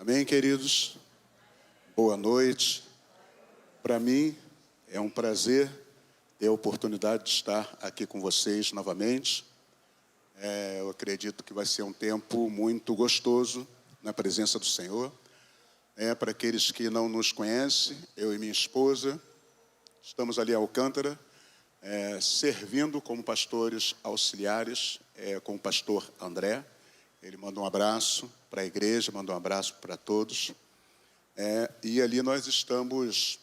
Amém, queridos? Boa noite. Para mim é um prazer ter a oportunidade de estar aqui com vocês novamente. Eu acredito que vai ser um tempo muito gostoso na presença do Senhor. Para aqueles que não nos conhecem, eu e minha esposa estamos ali em Alcântara, servindo como pastores auxiliares com o pastor André. Ele manda um abraço para a igreja, manda um abraço para todos. E ali nós estamos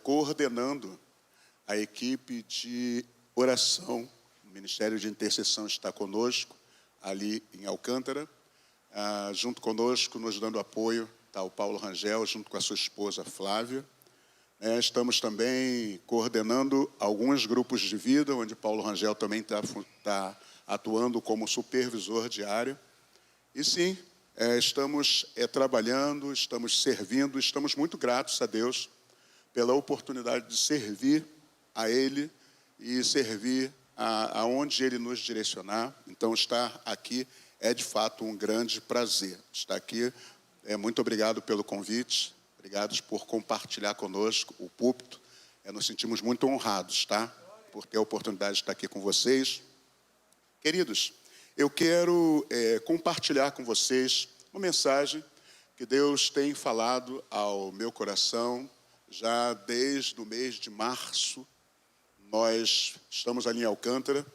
coordenando a equipe de oração. O Ministério de Intercessão está conosco, ali em Alcântara. Junto conosco, nos dando apoio, está o Paulo Rangel, junto com a sua esposa Flávia. Estamos também coordenando alguns grupos de vida, onde Paulo Rangel também está atuando como supervisor diário. E sim, estamos trabalhando, estamos servindo, estamos muito gratos a Deus pela oportunidade de servir a Ele e servir aonde Ele nos direcionar. Então, estar aqui é, de fato, um grande prazer. Estar aqui, muito obrigado pelo convite, obrigados por compartilhar conosco o púlpito. Nos sentimos muito honrados, tá? Por ter a oportunidade de estar aqui com vocês. Queridos, eu quero compartilhar com vocês uma mensagem que Deus tem falado ao meu coração já desde o mês de março. Nós estamos ali em Alcântara,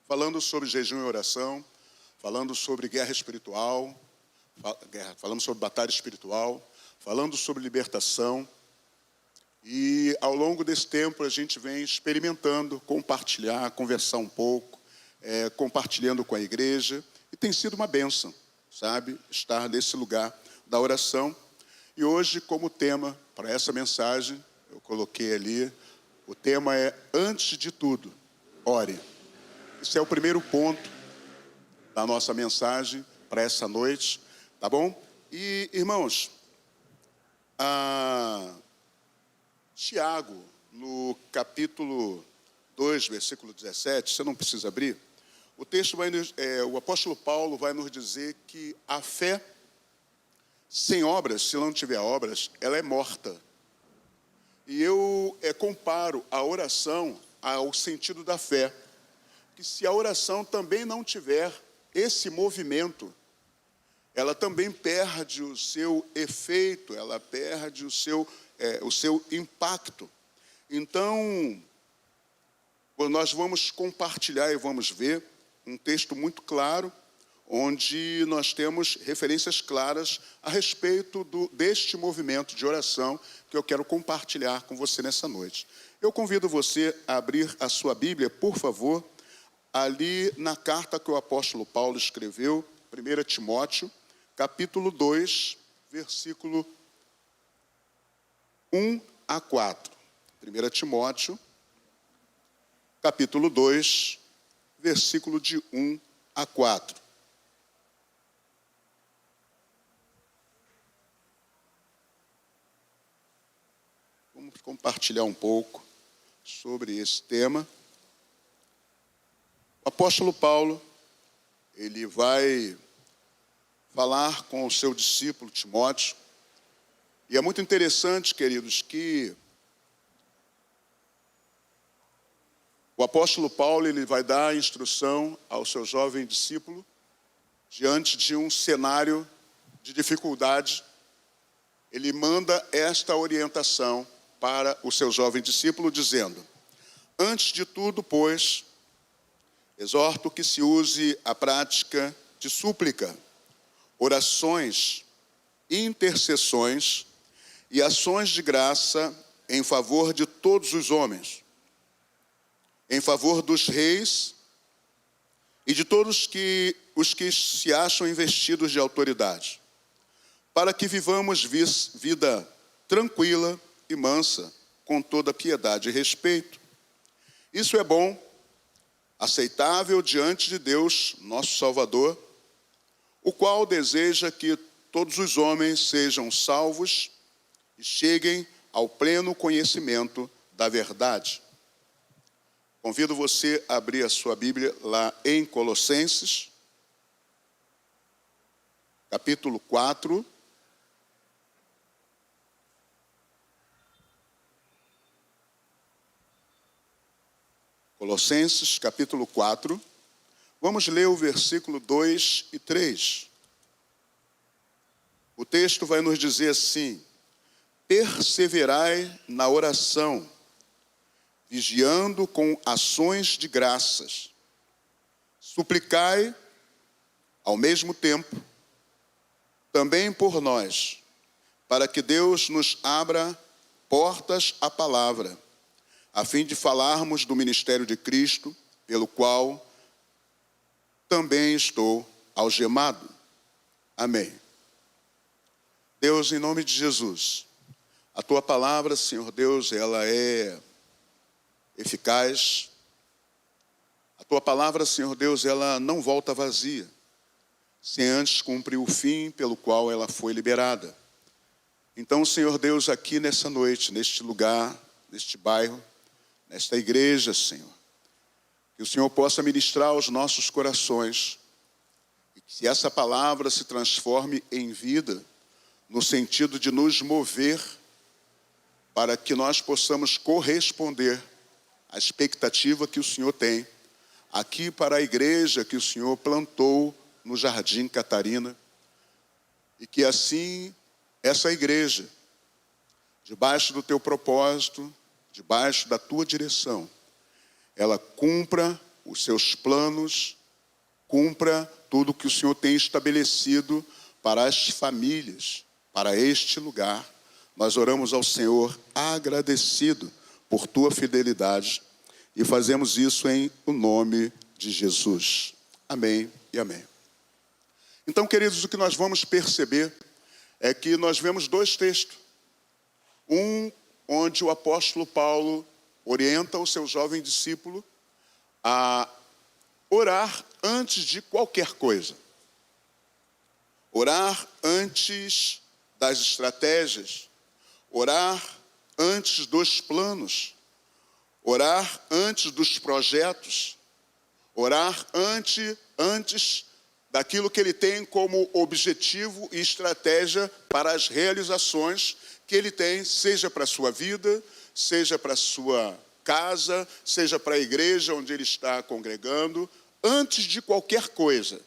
falando sobre jejum e oração, falando sobre guerra espiritual, falando sobre batalha espiritual, falando sobre libertação. E ao longo desse tempo a gente vem experimentando, compartilhar, conversar um pouco, compartilhando com a igreja. E tem sido uma bênção, sabe, estar nesse lugar da oração. E hoje, como tema para essa mensagem, eu coloquei ali, o tema é: antes de tudo, ore. Esse é o primeiro ponto da nossa mensagem para essa noite, tá bom? E, irmãos, Tiago, no capítulo 2, versículo 17, você não precisa abrir, o texto o apóstolo Paulo vai nos dizer que a fé sem obras, se não tiver obras, ela é morta. E eu comparo a oração ao sentido da fé, que se a oração também não tiver esse movimento, ela também perde o seu efeito, ela perde o seu impacto. Então, nós vamos compartilhar e vamos ver um texto muito claro, onde nós temos referências claras a respeito deste movimento de oração que eu quero compartilhar com você nessa noite. Eu convido você a abrir a sua Bíblia, por favor, ali na carta que o apóstolo Paulo escreveu, 1 Timóteo, capítulo 2, versículo 1 a 4. 1 Timóteo, capítulo 2, versículo de 1 a 4. Vamos compartilhar um pouco sobre esse tema. O apóstolo Paulo, ele vai falar com o seu discípulo Timóteo. E é muito interessante, queridos, que o apóstolo Paulo ele vai dar a instrução ao seu jovem discípulo diante de um cenário de dificuldade. Ele manda esta orientação para o seu jovem discípulo, dizendo: antes de tudo, pois, exorto que se use a prática de súplica, orações, intercessões e ações de graça em favor de todos os homens, em favor dos reis e de todos os que se acham investidos de autoridade, para que vivamos vida tranquila e mansa, com toda piedade e respeito. Isso é bom, aceitável diante de Deus, nosso Salvador, o qual deseja que todos os homens sejam salvos e cheguem ao pleno conhecimento da verdade. Convido você a abrir a sua Bíblia lá em Colossenses, capítulo 4, Colossenses, capítulo 4. Vamos ler o versículo 2 e 3. O texto vai nos dizer assim: perseverai na oração, vigiando com ações de graças. Suplicai, ao mesmo tempo, também por nós, para que Deus nos abra portas à palavra, a fim de falarmos do ministério de Cristo, pelo qual também estou algemado. Amém. Deus, em nome de Jesus, a Tua palavra, Senhor Deus, ela é eficaz. A Tua palavra, Senhor Deus, ela não volta vazia, sem antes cumprir o fim pelo qual ela foi liberada. Então, Senhor Deus, aqui nessa noite, neste lugar, neste bairro, nesta igreja, Senhor, que o Senhor possa ministrar aos nossos corações, e que essa palavra se transforme em vida, no sentido de nos mover, para que nós possamos corresponder à expectativa que o Senhor tem, aqui para a igreja que o Senhor plantou no Jardim Catarina, e que assim, essa igreja, debaixo do Teu propósito, debaixo da Tua direção, ela cumpra os seus planos, cumpra tudo que o Senhor tem estabelecido para as famílias, para este lugar. Nós oramos ao Senhor agradecido por Tua fidelidade e fazemos isso em o nome de Jesus. Amém e amém. Então, queridos, o que nós vamos perceber é que nós vemos dois textos. Um onde o apóstolo Paulo orienta o seu jovem discípulo a orar antes de qualquer coisa. Orar antes das estratégias. Orar antes dos planos. Orar antes dos projetos. Orar antes daquilo que ele tem como objetivo e estratégia para as realizações que ele tem, seja para a sua vida, seja para a sua casa, seja para a igreja onde ele está congregando. Antes de qualquer coisa,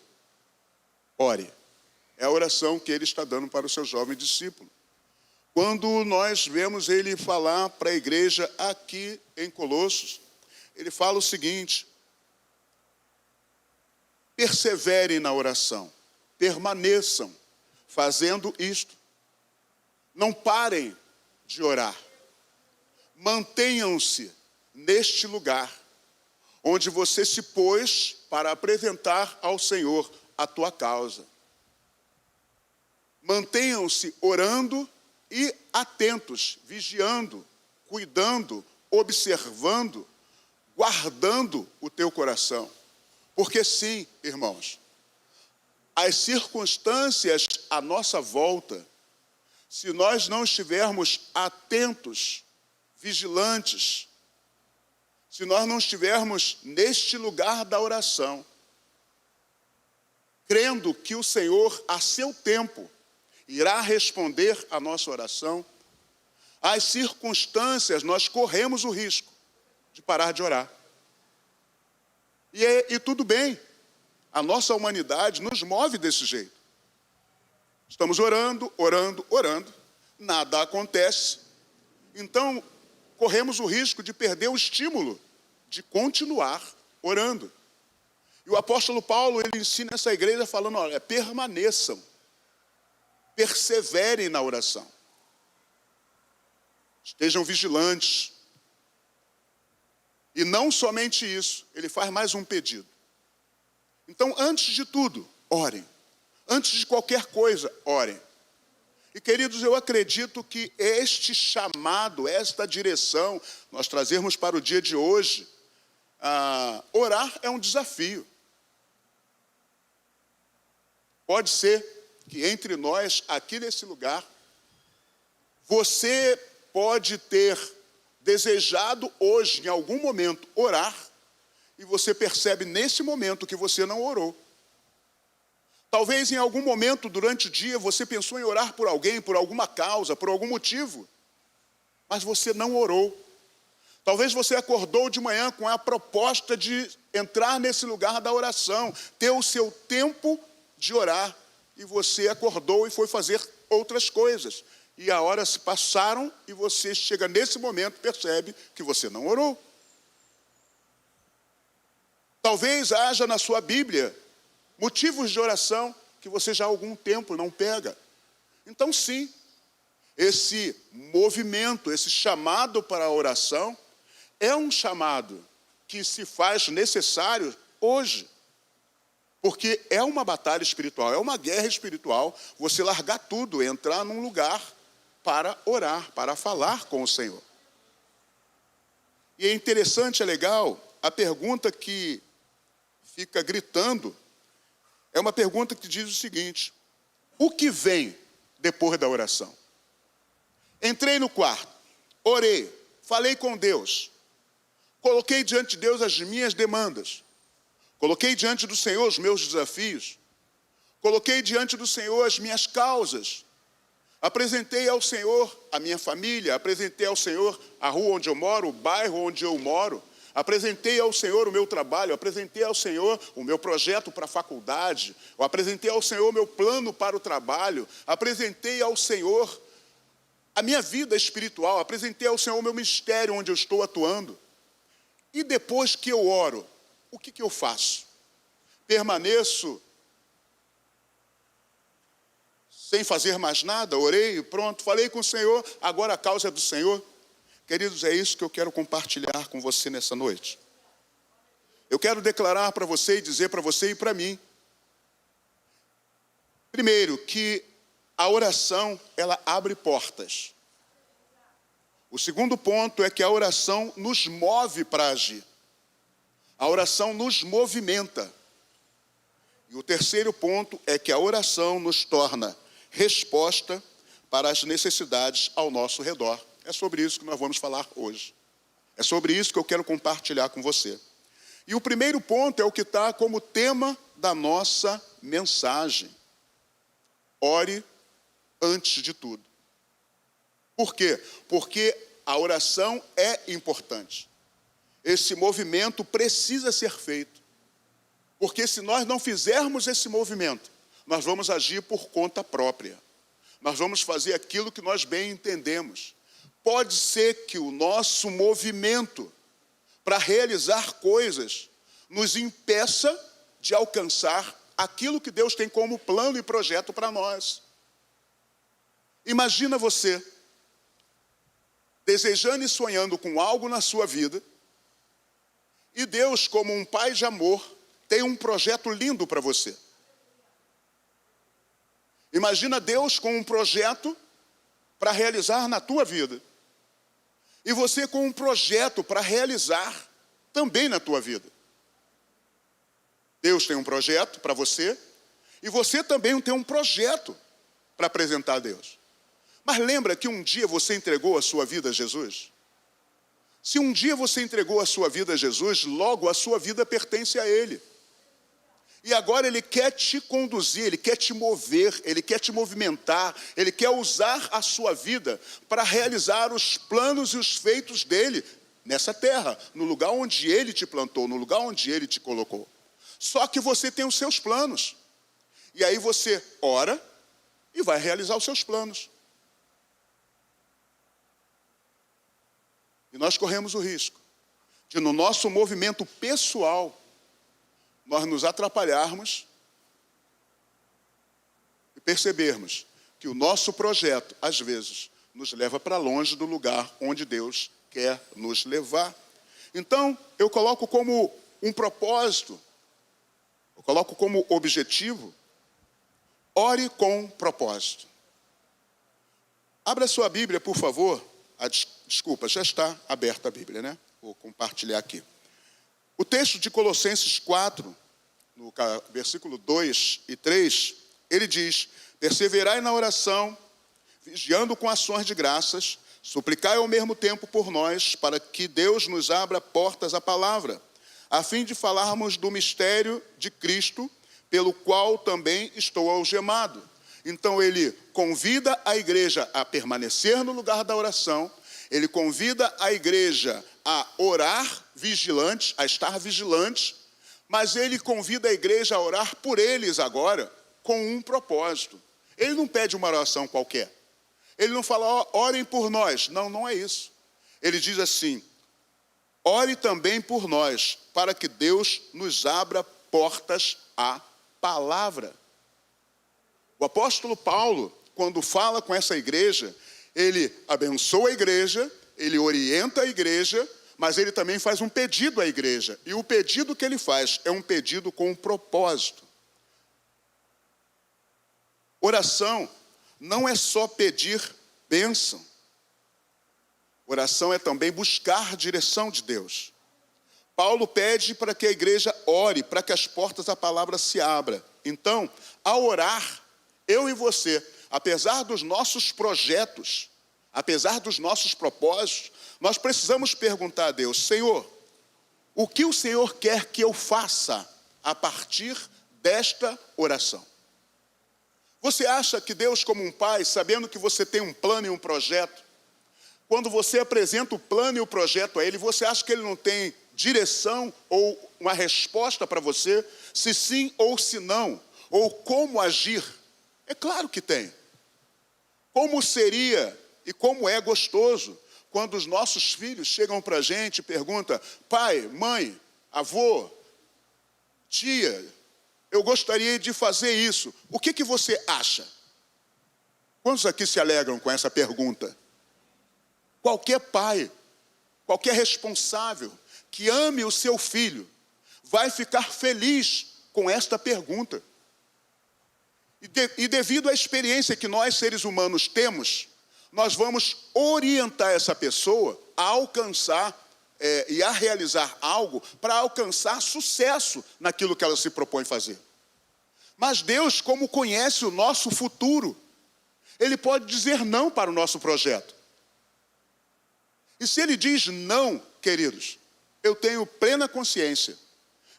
ore. É a oração que ele está dando para o seu jovem discípulo. Quando nós vemos ele falar para a igreja aqui em Colossos, ele fala o seguinte: perseverem na oração, permaneçam fazendo isto. Não parem de orar. Mantenham-se neste lugar, onde você se pôs para apresentar ao Senhor a tua causa. Mantenham-se orando e atentos, vigiando, cuidando, observando, guardando o teu coração. Porque sim, irmãos, as circunstâncias à nossa volta, se nós não estivermos atentos, vigilantes, se nós não estivermos neste lugar da oração, crendo que o Senhor, a seu tempo, irá responder à nossa oração, as circunstâncias, nós corremos o risco de parar de orar. E tudo bem, a nossa humanidade nos move desse jeito. Estamos orando, nada acontece. Então, corremos o risco de perder o estímulo de continuar orando. E o apóstolo Paulo, ele ensina essa igreja falando, olha, permaneçam, perseverem na oração. Estejam vigilantes. E não somente isso, ele faz mais um pedido. Então, antes de tudo, orem. Antes de qualquer coisa, orem. E, queridos, eu acredito que este chamado, esta direção, nós trazermos para o dia de hoje, orar é um desafio. Pode ser que entre nós, aqui nesse lugar, você pode ter desejado hoje, em algum momento, orar, e você percebe nesse momento que você não orou. Talvez em algum momento durante o dia você pensou em orar por alguém, por alguma causa, por algum motivo, mas você não orou. Talvez você acordou de manhã com a proposta de entrar nesse lugar da oração, ter o seu tempo de orar, e você acordou e foi fazer outras coisas. E as horas passaram e você chega nesse momento e percebe que você não orou. Talvez haja na sua Bíblia motivos de oração que você já há algum tempo não pega. Então, sim, esse movimento, esse chamado para a oração, é um chamado que se faz necessário hoje. Porque é uma batalha espiritual, é uma guerra espiritual, você largar tudo, entrar num lugar para orar, para falar com o Senhor. E é interessante, é legal, a pergunta que fica gritando, é uma pergunta que diz o seguinte: o que vem depois da oração? Entrei no quarto, orei, falei com Deus, coloquei diante de Deus as minhas demandas, coloquei diante do Senhor os meus desafios, coloquei diante do Senhor as minhas causas, apresentei ao Senhor a minha família, apresentei ao Senhor a rua onde eu moro, o bairro onde eu moro, apresentei ao Senhor o meu trabalho, apresentei ao Senhor o meu projeto para a faculdade, eu apresentei ao Senhor o meu plano para o trabalho, apresentei ao Senhor a minha vida espiritual, apresentei ao Senhor o meu ministério onde eu estou atuando. E depois que eu oro, o que eu faço? Permaneço sem fazer mais nada? Orei, pronto, falei com o Senhor, agora a causa é do Senhor. Queridos, é isso que eu quero compartilhar com você nessa noite. Eu quero declarar para você e dizer para você e para mim. Primeiro, que a oração, ela abre portas. O segundo ponto é que a oração nos move para agir. A oração nos movimenta. E o terceiro ponto é que a oração nos torna resposta para as necessidades ao nosso redor. É sobre isso que nós vamos falar hoje. É sobre isso que eu quero compartilhar com você. E o primeiro ponto é o que está como tema da nossa mensagem. Ore antes de tudo. Por quê? Porque a oração é importante. Esse movimento precisa ser feito. Porque se nós não fizermos esse movimento, nós vamos agir por conta própria. Nós vamos fazer aquilo que nós bem entendemos. Pode ser que o nosso movimento para realizar coisas nos impeça de alcançar aquilo que Deus tem como plano e projeto para nós. Imagina você desejando e sonhando com algo na sua vida, e Deus, como um pai de amor, tem um projeto lindo para você. Imagina Deus com um projeto para realizar na tua vida. E você com um projeto para realizar também na tua vida. Deus tem um projeto para você, e você também tem um projeto para apresentar a Deus. Mas lembra que um dia você entregou a sua vida a Jesus? Se um dia você entregou a sua vida a Jesus, logo a sua vida pertence a Ele. E agora Ele quer te conduzir, Ele quer te mover, Ele quer te movimentar, Ele quer usar a sua vida para realizar os planos e os feitos dEle nessa terra, no lugar onde Ele te plantou, no lugar onde Ele te colocou. Só que você tem os seus planos. E aí você ora e vai realizar os seus planos. E nós corremos o risco de, no nosso movimento pessoal, nós nos atrapalharmos e percebermos que o nosso projeto, às vezes, nos leva para longe do lugar onde Deus quer nos levar. Então, eu coloco como um propósito, eu coloco como objetivo, ore com propósito. Abra sua Bíblia, por favor. Desculpa, já está aberta a Bíblia, né? Vou compartilhar aqui. O texto de Colossenses 4, no versículo 2 e 3, ele diz: perseverai na oração, vigiando com ações de graças, suplicai ao mesmo tempo por nós, para que Deus nos abra portas à palavra, a fim de falarmos do mistério de Cristo, pelo qual também estou algemado. Então ele convida a igreja a permanecer no lugar da oração, ele convida a igreja a orar vigilantes, a estar vigilantes, mas ele convida a igreja a orar por eles agora, com um propósito. Ele não pede uma oração qualquer. Ele não fala, ó, orem por nós. Não, não é isso. Ele diz assim, ore também por nós, para que Deus nos abra portas à palavra. O apóstolo Paulo, quando fala com essa igreja, ele abençoa a igreja, ele orienta a igreja, mas ele também faz um pedido à igreja. E o pedido que ele faz é um pedido com um propósito. Oração não é só pedir bênção. Oração é também buscar a direção de Deus. Paulo pede para que a igreja ore, para que as portas da palavra se abram. Então, ao orar, eu e você, apesar dos nossos projetos, apesar dos nossos propósitos, nós precisamos perguntar a Deus, Senhor, o que o Senhor quer que eu faça a partir desta oração? Você acha que Deus, como um pai, sabendo que você tem um plano e um projeto, quando você apresenta o plano e o projeto a Ele, você acha que Ele não tem direção ou uma resposta para você, se sim ou se não, ou como agir? É claro que tem. Como seria e como é gostoso quando os nossos filhos chegam para a gente e perguntam, pai, mãe, avô, tia, eu gostaria de fazer isso. O que você acha? Quantos aqui se alegram com essa pergunta? Qualquer pai, qualquer responsável que ame o seu filho vai ficar feliz com esta pergunta. E devido à experiência que nós, seres humanos, temos, nós vamos orientar essa pessoa a alcançar e a realizar algo para alcançar sucesso naquilo que ela se propõe fazer. Mas Deus, como conhece o nosso futuro, Ele pode dizer não para o nosso projeto. E se Ele diz não, queridos, eu tenho plena consciência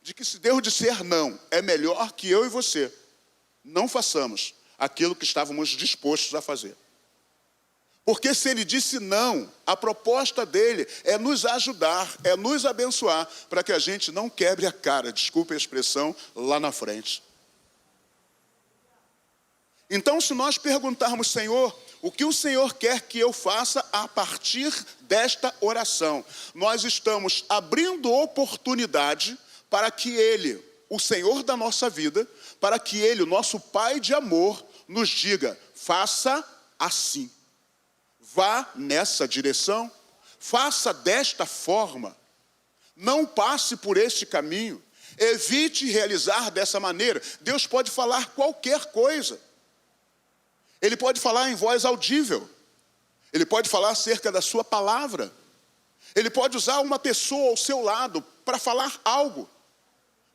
de que se Deus disser não, é melhor que eu e você não façamos aquilo que estávamos dispostos a fazer. Porque se Ele disse não, a proposta dEle é nos ajudar, é nos abençoar, para que a gente não quebre a cara, desculpe a expressão, lá na frente. Então, se nós perguntarmos, Senhor, o que o Senhor quer que eu faça a partir desta oração? Nós estamos abrindo oportunidade para que Ele, o Senhor da nossa vida, para que Ele, o nosso Pai de amor, nos diga, faça assim. Vá nessa direção, faça desta forma, não passe por este caminho, evite realizar dessa maneira. Deus pode falar qualquer coisa. Ele pode falar em voz audível. Ele pode falar acerca da sua palavra. Ele pode usar uma pessoa ao seu lado para falar algo,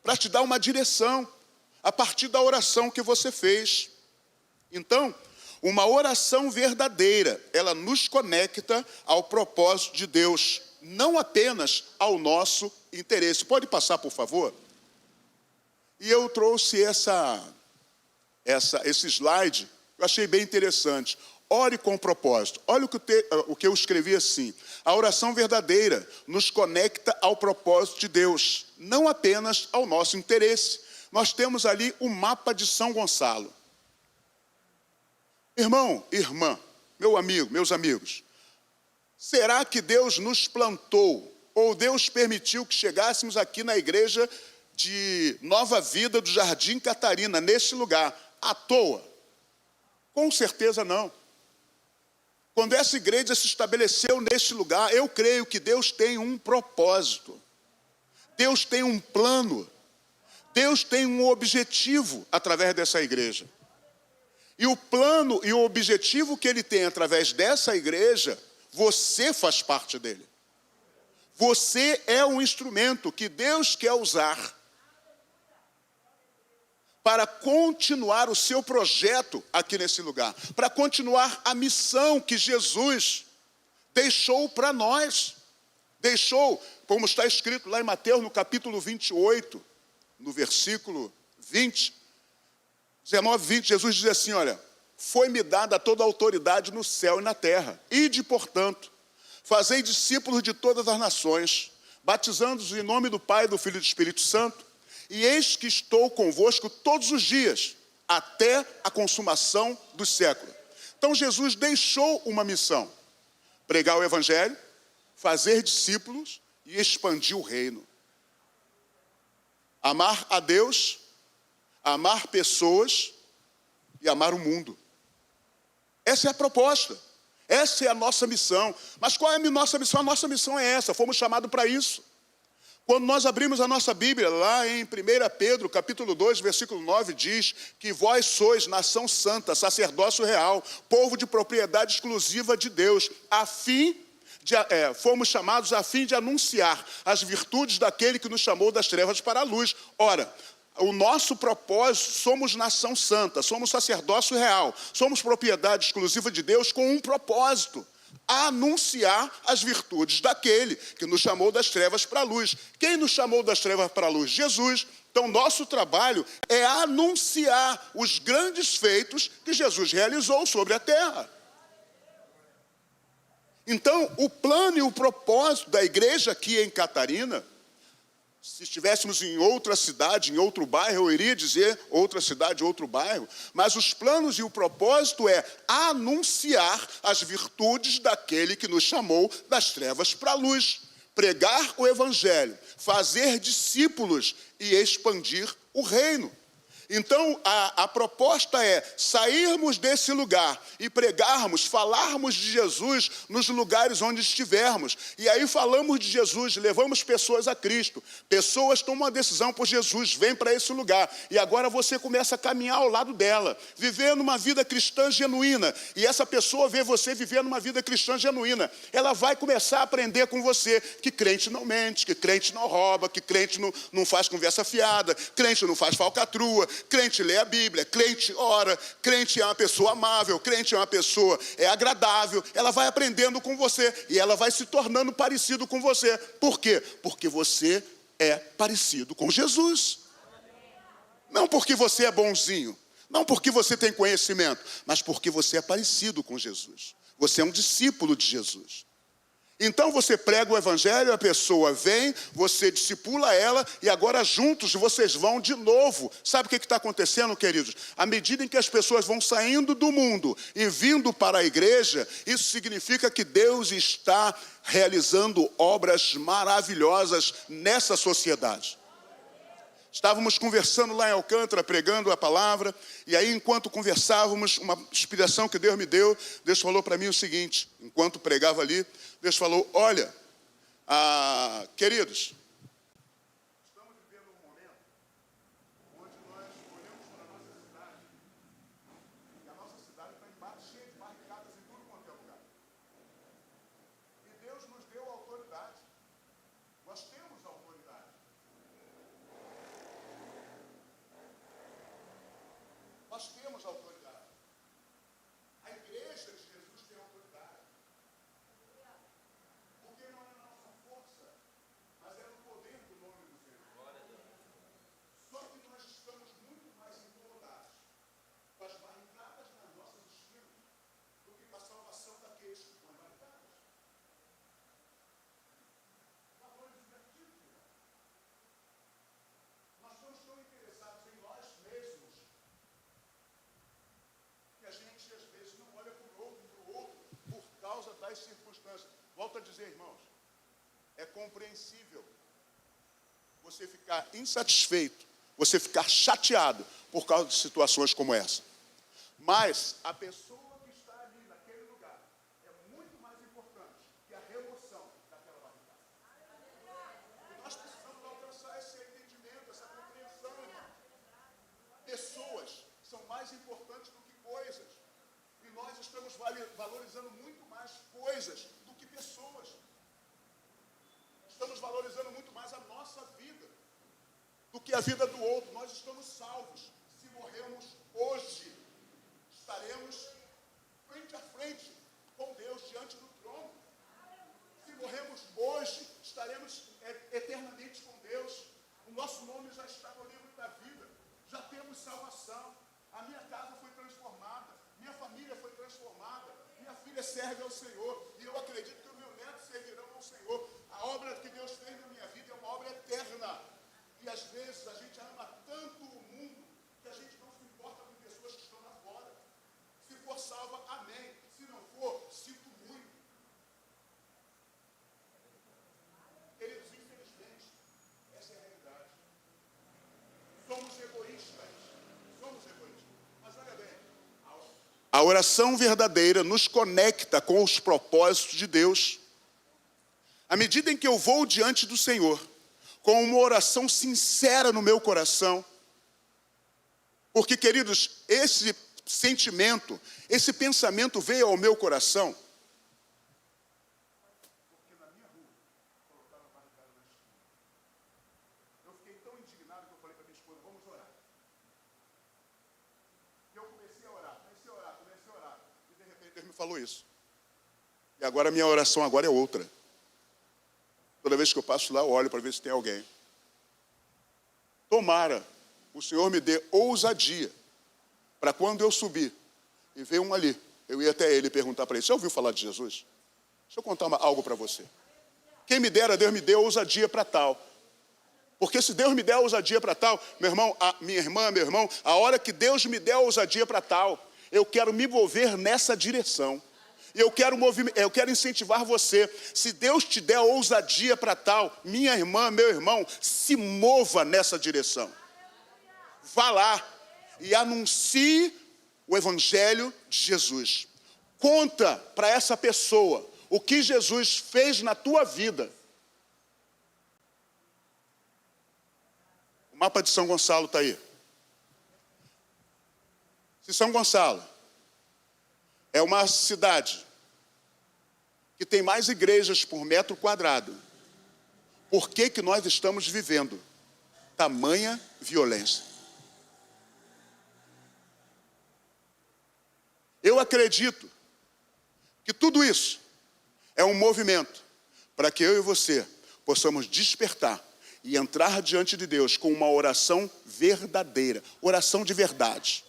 para te dar uma direção, a partir da oração que você fez. Então, uma oração verdadeira, ela nos conecta ao propósito de Deus, não apenas ao nosso interesse. Pode passar, por favor? E eu trouxe esse slide, eu achei bem interessante. Ore com propósito. Olha o que eu escrevi assim. A oração verdadeira nos conecta ao propósito de Deus, não apenas ao nosso interesse. Nós temos ali o mapa de São Gonçalo. Irmão, irmã, meu amigo, meus amigos, será que Deus nos plantou, ou Deus permitiu que chegássemos aqui na igreja de Nova Vida do Jardim Catarina, neste lugar, à toa? Com certeza não. Quando essa igreja se estabeleceu neste lugar, eu creio que Deus tem um propósito. Deus tem um plano. Deus tem um objetivo através dessa igreja. E o plano e o objetivo que Ele tem através dessa igreja, você faz parte dele. Você é um instrumento que Deus quer usar para continuar o seu projeto aqui nesse lugar, para continuar a missão que Jesus deixou para nós. Deixou, como está escrito lá em Mateus, no capítulo 28, no versículo 20, 19, 20, Jesus diz assim, olha, foi-me dada toda a autoridade no céu e na terra. Ide, portanto, Fazei discípulos de todas as nações, batizando-os em nome do Pai, do Filho e do Espírito Santo, e eis que estou convosco todos os dias, até a consumação dos séculos. Então Jesus deixou uma missão: pregar o Evangelho, fazer discípulos e expandir o reino. Amar a Deus, amar pessoas e amar o mundo. Essa é a proposta, essa é a nossa missão. Mas qual é a nossa missão? A nossa missão é essa, fomos chamados para isso. Quando nós abrimos a nossa Bíblia, lá em 1 Pedro, capítulo 2, versículo 9, diz que vós sois nação santa, sacerdócio real, povo de propriedade exclusiva de Deus, fomos chamados a fim de anunciar as virtudes daquele que nos chamou das trevas para a luz. Ora, o nosso propósito, somos nação santa, somos sacerdócio real, somos propriedade exclusiva de Deus com um propósito: anunciar as virtudes daquele que nos chamou das trevas para a luz. Quem nos chamou das trevas para a luz? Jesus. Então, nosso trabalho é anunciar os grandes feitos que Jesus realizou sobre a terra. Então, o plano e o propósito da igreja aqui em Catarina, se estivéssemos em outra cidade, em outro bairro, eu iria dizer outra cidade, outro bairro, mas os planos e o propósito é anunciar as virtudes daquele que nos chamou das trevas para a luz, pregar o Evangelho, fazer discípulos e expandir o reino. Então, a proposta é sairmos desse lugar e pregarmos, falarmos de Jesus nos lugares onde estivermos. E aí falamos de Jesus, levamos pessoas a Cristo. Pessoas tomam uma decisão por Jesus, vêm para esse lugar. E agora você começa a caminhar ao lado dela, vivendo uma vida cristã genuína. E essa pessoa vê você vivendo uma vida cristã genuína. Ela vai começar a aprender com você que crente não mente, que crente não rouba, que crente não faz conversa fiada, crente não faz falcatrua, crente lê a Bíblia, crente ora, crente é uma pessoa amável, crente é uma pessoa agradável. Ela vai aprendendo com você e ela vai se tornando parecido com você. Por quê? Porque você é parecido com Jesus. Não porque você é bonzinho, não porque você tem conhecimento, mas porque você é parecido com Jesus. Você é um discípulo de Jesus. Então você prega o Evangelho, a pessoa vem, você discipula ela e agora juntos vocês vão de novo. Sabe o que está acontecendo, queridos? À medida em que as pessoas vão saindo do mundo e vindo para a igreja, isso significa que Deus está realizando obras maravilhosas nessa sociedade. Estávamos conversando lá em Alcântara, pregando a palavra, e aí enquanto conversávamos, uma inspiração que Deus me deu, Deus falou para mim o seguinte, enquanto pregava ali, Deus falou: olha, queridos, estamos vivendo um momento onde nós olhamos para a nossa cidade, e a nossa cidade está cheia de barricadas em tudo quanto é lugar. E Deus nos deu autoridade, nós temos autoridade. Nós temos autoridade. A igreja de Jesus tem autoridade. Porque não é na nossa força, mas é no poder do nome do Senhor. Só que nós estamos muito mais incomodados com as barricadas nas nossas esquinas do que com a salvação daqueles que põem barricadas. Valores invertidos, irmão. Nós estamos tão interessados em nós mesmos que a gente, às vezes, não olha para o outro por causa das circunstâncias. Volto a dizer, irmãos, é compreensível você ficar insatisfeito, você ficar chateado por causa de situações como essa. Mas a pessoa que está ali naquele lugar é muito mais importante que a remoção daquela barricada. E nós precisamos alcançar esse entendimento, essa compreensão, irmão. Pessoas são mais importantes do que coisas. E nós estamos valorizando muito mais coisas do que pessoas. Estamos valorizando muito mais a nossa vida do que a vida do outro. Nós estamos salvos. Se morrermos hoje, estaremos frente a frente com Deus diante do trono. Se morrermos hoje, estaremos eternamente com Deus. O nosso nome já está no livro da vida. Já temos salvação. A minha casa foi transformada. Minha família foi transformada. Minha filha serve ao Senhor. E eu acredito que o meu neto A oração verdadeira nos conecta com os propósitos de Deus. À medida em que eu vou diante do Senhor, com uma oração sincera no meu coração, porque, queridos, esse sentimento, esse pensamento veio ao meu coração, porque na minha rua colocaram a barricada na esquina. Eu fiquei tão indignado que eu falei para minha esposa, vamos orar. E eu comecei a orar. E de repente Deus me falou isso. E agora a minha oração agora é outra. Toda vez que eu passo lá, eu olho para ver se tem alguém. Tomara o Senhor me dê ousadia para quando eu subir e ver um ali, eu ia até ele e perguntar para ele, você ouviu falar de Jesus? Deixa eu contar algo para você. Quem me dera, Deus me dê ousadia para tal. Porque se Deus me der ousadia para tal, meu irmão, minha irmã, meu irmão, a hora que Deus me der ousadia para tal, eu quero me mover nessa direção. Eu quero incentivar você. Se Deus te der ousadia para tal, minha irmã, meu irmão, se mova nessa direção. Vá lá e anuncie o Evangelho de Jesus. Conta para essa pessoa o que Jesus fez na tua vida. O mapa de São Gonçalo está aí. Se São Gonçalo é uma cidade que tem mais igrejas por metro quadrado, por que nós estamos vivendo tamanha violência? Eu acredito que tudo isso é um movimento para que eu e você possamos despertar e entrar diante de Deus com uma oração verdadeira, oração de verdade.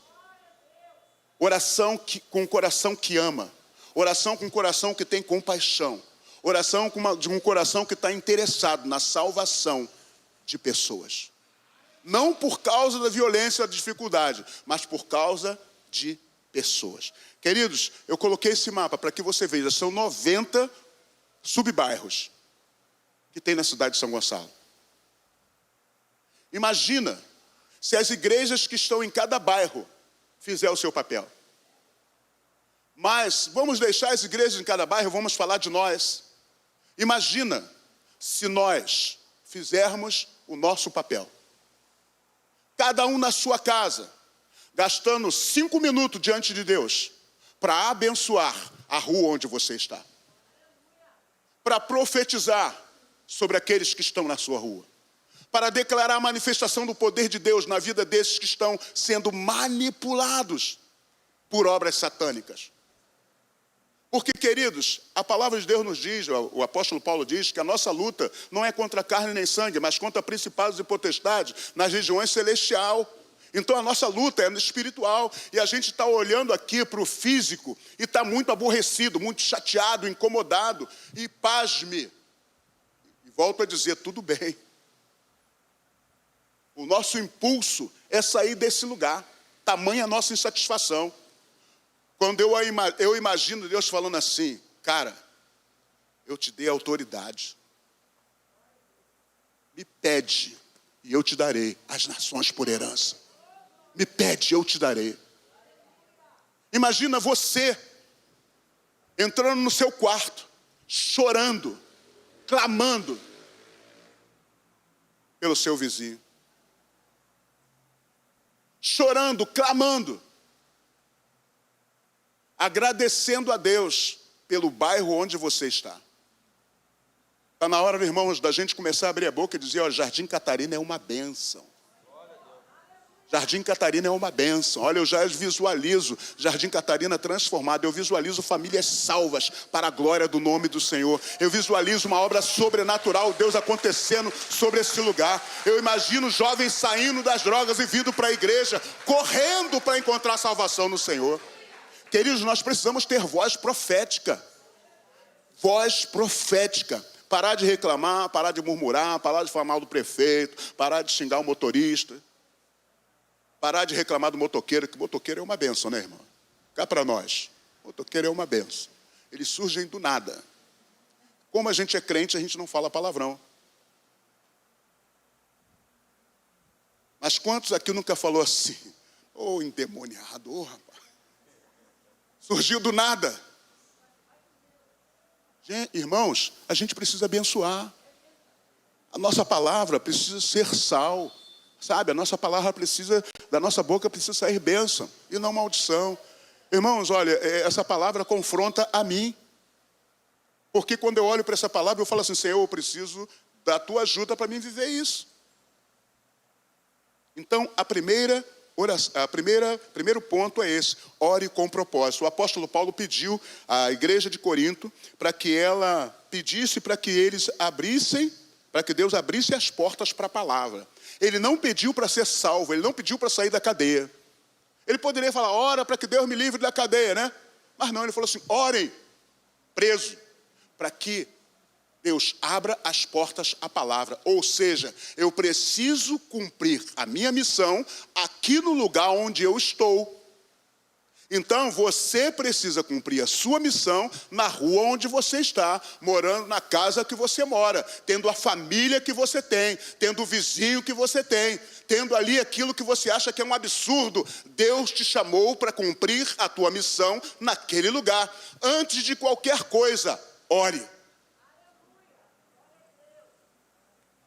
Oração com um coração que ama, oração com um coração que tem compaixão, oração de um coração que está interessado na salvação de pessoas. Não por causa da violência e da dificuldade, mas por causa de pessoas. Queridos, eu coloquei esse mapa para que você veja, são 90 subbairros que tem na cidade de São Gonçalo. Imagina se as igrejas que estão em cada bairro fizer o seu papel. Mas vamos deixar as igrejas em cada bairro, vamos falar de nós. Imagina se nós fizermos o nosso papel. Cada um na sua casa, gastando 5 minutos diante de Deus para abençoar a rua onde você está. Para profetizar sobre aqueles que estão na sua rua. Para declarar a manifestação do poder de Deus na vida desses que estão sendo manipulados por obras satânicas. Porque, queridos, a palavra de Deus nos diz, o apóstolo Paulo diz, que a nossa luta não é contra carne nem sangue, mas contra principados e potestades nas regiões celestiais. Então a nossa luta é no espiritual, e a gente está olhando aqui para o físico e está muito aborrecido, muito chateado, incomodado, e pasme. E volto a dizer, tudo bem. O nosso impulso é sair desse lugar, tamanha a nossa insatisfação. Quando eu imagino Deus falando assim, cara, eu te dei autoridade. Me pede e eu te darei as nações por herança. Me pede, eu te darei. Imagina você entrando no seu quarto, chorando, clamando pelo seu vizinho. Chorando, clamando, agradecendo a Deus pelo bairro onde você está. Está na hora, irmãos, da gente começar a abrir a boca e dizer, ó, Jardim Catarina é uma bênção. Jardim Catarina é uma bênção. Olha, eu já visualizo Jardim Catarina transformado. Eu visualizo famílias salvas para a glória do nome do Senhor. Eu visualizo uma obra sobrenatural, Deus acontecendo sobre esse lugar. Eu imagino jovens saindo das drogas e vindo para a igreja, correndo para encontrar salvação no Senhor. Queridos, nós precisamos ter voz profética. Voz profética. Parar de reclamar, parar de murmurar, parar de falar mal do prefeito, parar de xingar o motorista. Parar de reclamar do motoqueiro, que motoqueiro é uma benção, né, irmão? Cá para nós, motoqueiro é uma benção. Eles surgem do nada. Como a gente é crente, a gente não fala palavrão. Mas quantos aqui nunca falou assim? Ô, endemoniado, ô, rapaz. Surgiu do nada. Gente, irmãos, a gente precisa abençoar. A nossa palavra precisa ser sal. Sabe, a nossa palavra precisa, da nossa boca precisa sair bênção e não maldição. Irmãos, olha, essa palavra confronta a mim. Porque quando eu olho para essa palavra, eu falo assim, Senhor, eu preciso da tua ajuda para mim viver isso. Então, primeiro ponto é esse, ore com propósito. O apóstolo Paulo pediu à igreja de Corinto para que ela pedisse para que eles abrissem, para que Deus abrisse as portas para a palavra. Ele não pediu para ser salvo, ele não pediu para sair da cadeia. Ele poderia falar, ora para que Deus me livre da cadeia, né? Mas não, ele falou assim, orem, preso, para que Deus abra as portas à palavra. Ou seja, eu preciso cumprir a minha missão aqui no lugar onde eu estou. Então, você precisa cumprir a sua missão na rua onde você está, morando na casa que você mora, tendo a família que você tem, tendo o vizinho que você tem, tendo ali aquilo que você acha que é um absurdo. Deus te chamou para cumprir a tua missão naquele lugar. Antes de qualquer coisa, ore.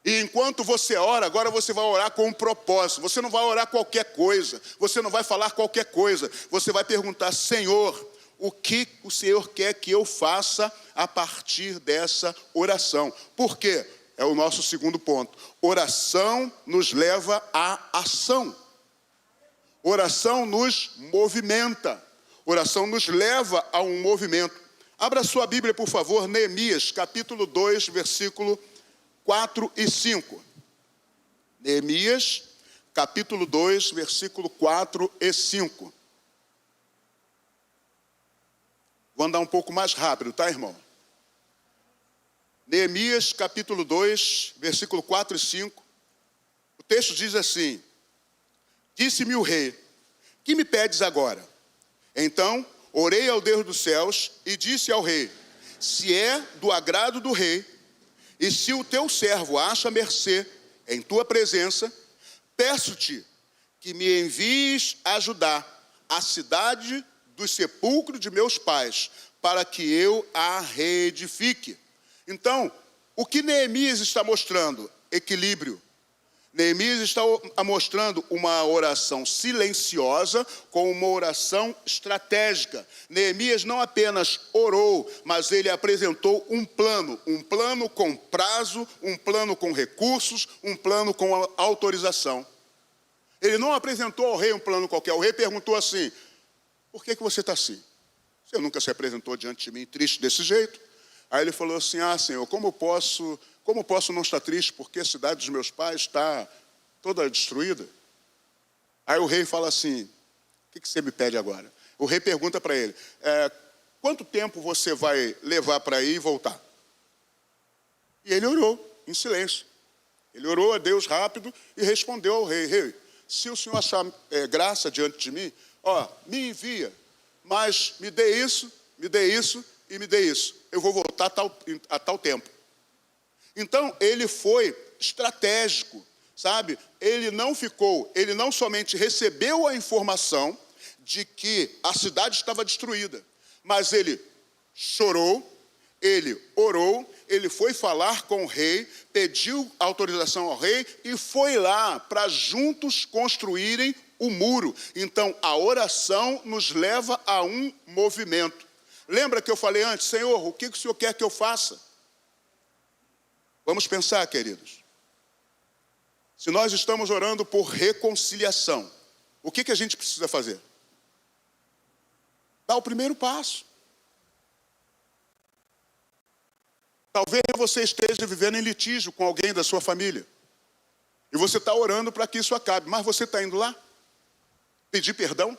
E enquanto você ora, agora você vai orar com um propósito. Você não vai orar qualquer coisa. Você não vai falar qualquer coisa. Você vai perguntar, Senhor, o que o Senhor quer que eu faça a partir dessa oração? Por quê? É o nosso segundo ponto. Oração nos leva à ação. Oração nos movimenta. Oração nos leva a um movimento. Abra sua Bíblia, por favor, Neemias, capítulo 2, versículo 4 e 5. Neemias, capítulo 2, versículo 4 e 5. Vou andar um pouco mais rápido, tá, irmão? Neemias, capítulo 2, versículo 4 e 5. O texto diz assim, disse-me o rei, que me pedes agora? Então, orei ao Deus dos céus e disse ao rei, se é do agrado do rei, e se o teu servo acha mercê em tua presença, peço-te que me envies ajudar a cidade dos sepulcros de meus pais, para que eu a reedifique. Então, o que Neemias está mostrando? Equilíbrio. Neemias está mostrando uma oração silenciosa com uma oração estratégica. Neemias não apenas orou, mas ele apresentou um plano com prazo, um plano com recursos, um plano com autorização. Ele não apresentou ao rei um plano qualquer. O rei perguntou assim, por que você está assim? Você nunca se apresentou diante de mim triste desse jeito? Aí ele falou assim, Senhor, como posso não estar triste porque a cidade dos meus pais está toda destruída? Aí o rei fala assim, o que você me pede agora? O rei pergunta para ele, quanto tempo você vai levar para ir e voltar? E ele orou em silêncio. Ele orou a Deus rápido e respondeu ao rei, rei, se o senhor achar graça diante de mim, me envia, mas me dê isso e me dê isso. Eu vou voltar a tal tempo. Então, ele foi estratégico, sabe? Ele não somente recebeu a informação de que a cidade estava destruída, mas ele chorou, ele orou, ele foi falar com o rei, pediu autorização ao rei e foi lá para juntos construírem o muro. Então, a oração nos leva a um movimento. Lembra que eu falei antes, Senhor, o que o Senhor quer que eu faça? Vamos pensar, queridos. Se nós estamos orando por reconciliação, o que a gente precisa fazer? Dar o primeiro passo. Talvez você esteja vivendo em litígio com alguém da sua família. E você está orando para que isso acabe. Mas você está indo lá? Pedir perdão?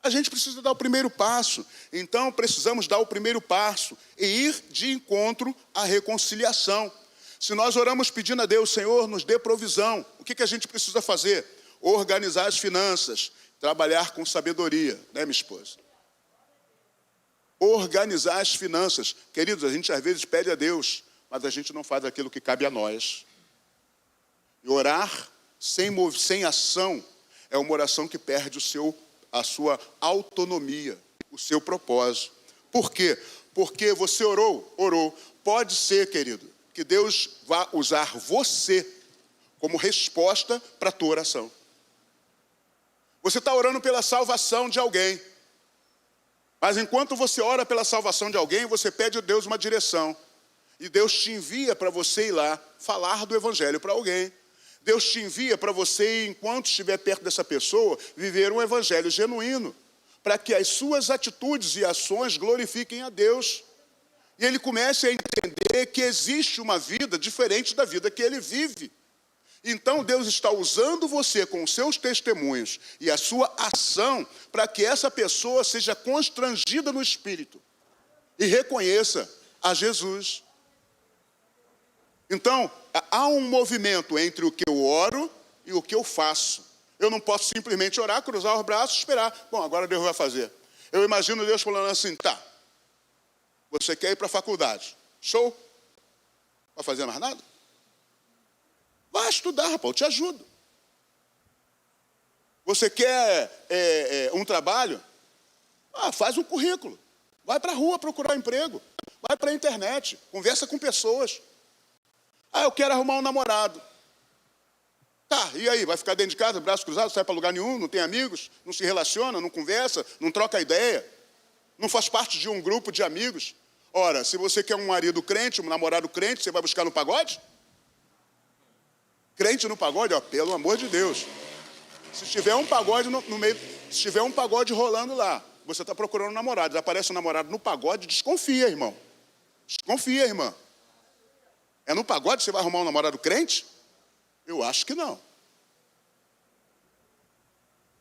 A gente precisa dar o primeiro passo. Então, precisamos dar o primeiro passo e ir de encontro à reconciliação. Se nós oramos pedindo a Deus, Senhor, nos dê provisão, o que a gente precisa fazer? Organizar as finanças, trabalhar com sabedoria, né, minha esposa? Organizar as finanças. Queridos, a gente às vezes pede a Deus, mas a gente não faz aquilo que cabe a nós. E orar sem ação, é uma oração que perde a sua autonomia, o seu propósito. Por quê? Porque você orou. Pode ser, querido, que Deus vá usar você como resposta para a tua oração. Você está orando pela salvação de alguém. Mas enquanto você ora pela salvação de alguém, você pede a Deus uma direção. E Deus te envia para você ir lá falar do evangelho para alguém. Deus te envia para você, enquanto estiver perto dessa pessoa, viver um evangelho genuíno, para que as suas atitudes e ações glorifiquem a Deus. E ele comece a entender que existe uma vida diferente da vida que ele vive. Então Deus está usando você com os seus testemunhos e a sua ação para que essa pessoa seja constrangida no espírito e reconheça a Jesus. Então, há um movimento entre o que eu oro e o que eu faço. Eu não posso simplesmente orar, cruzar os braços e esperar. Bom, agora Deus vai fazer. Eu imagino Deus falando assim, tá, você quer ir para a faculdade? Show? Vai fazer mais nada? Vai estudar, rapaz, eu te ajudo. Você quer um trabalho? Faz um currículo. Vai para a rua procurar emprego. Vai para a internet, conversa com pessoas. Eu quero arrumar um namorado. Tá, e aí? Vai ficar dentro de casa, braço cruzado, sai para lugar nenhum, não tem amigos, não se relaciona, não conversa, não troca ideia, não faz parte de um grupo de amigos. Ora, se você quer um marido crente, um namorado crente, você vai buscar no pagode? Crente no pagode, pelo amor de Deus. Se tiver um pagode no meio, se tiver um pagode rolando lá, você está procurando um namorado, aparece um namorado no pagode, desconfia, irmão. Desconfia, irmã. É no pagode que você vai arrumar um namorado crente? Eu acho que não.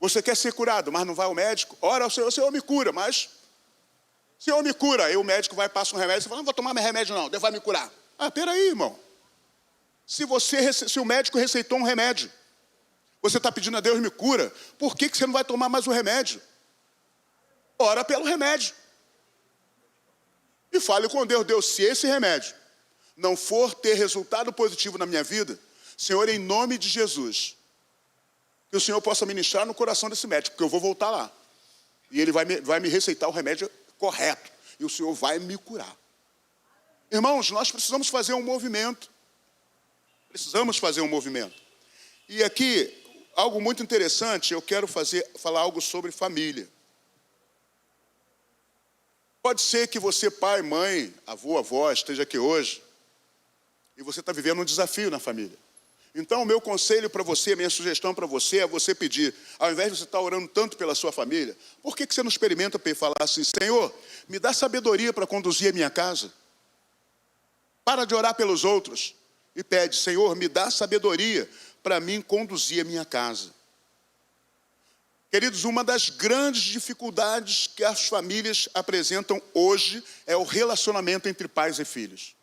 Você quer ser curado, mas não vai ao médico? Ora, o Senhor me cura, mas... O Senhor me cura, aí o médico vai, passa um remédio, você fala, não vou tomar meu remédio não, Deus vai me curar. Peraí, irmão. Se o médico receitou um remédio, você está pedindo a Deus me cura, por que você não vai tomar mais o remédio? Ora pelo remédio. E fale com Deus, Deus, se esse remédio não for ter resultado positivo na minha vida, Senhor, em nome de Jesus, que o Senhor possa ministrar no coração desse médico, porque eu vou voltar lá. E ele vai me receitar o remédio correto. E o Senhor vai me curar. Irmãos, nós precisamos fazer um movimento. Precisamos fazer um movimento. E aqui, algo muito interessante, eu quero falar algo sobre família. Pode ser que você, pai, mãe, avô, avó, esteja aqui hoje, e você está vivendo um desafio na família. Então, o meu conselho para você, a minha sugestão para você é você pedir, ao invés de você estar orando tanto pela sua família, por que você não experimenta falar assim, Senhor, me dá sabedoria para conduzir a minha casa? Para de orar pelos outros e pede, Senhor, me dá sabedoria para mim conduzir a minha casa. Queridos, uma das grandes dificuldades que as famílias apresentam hoje é o relacionamento entre pais e filhos.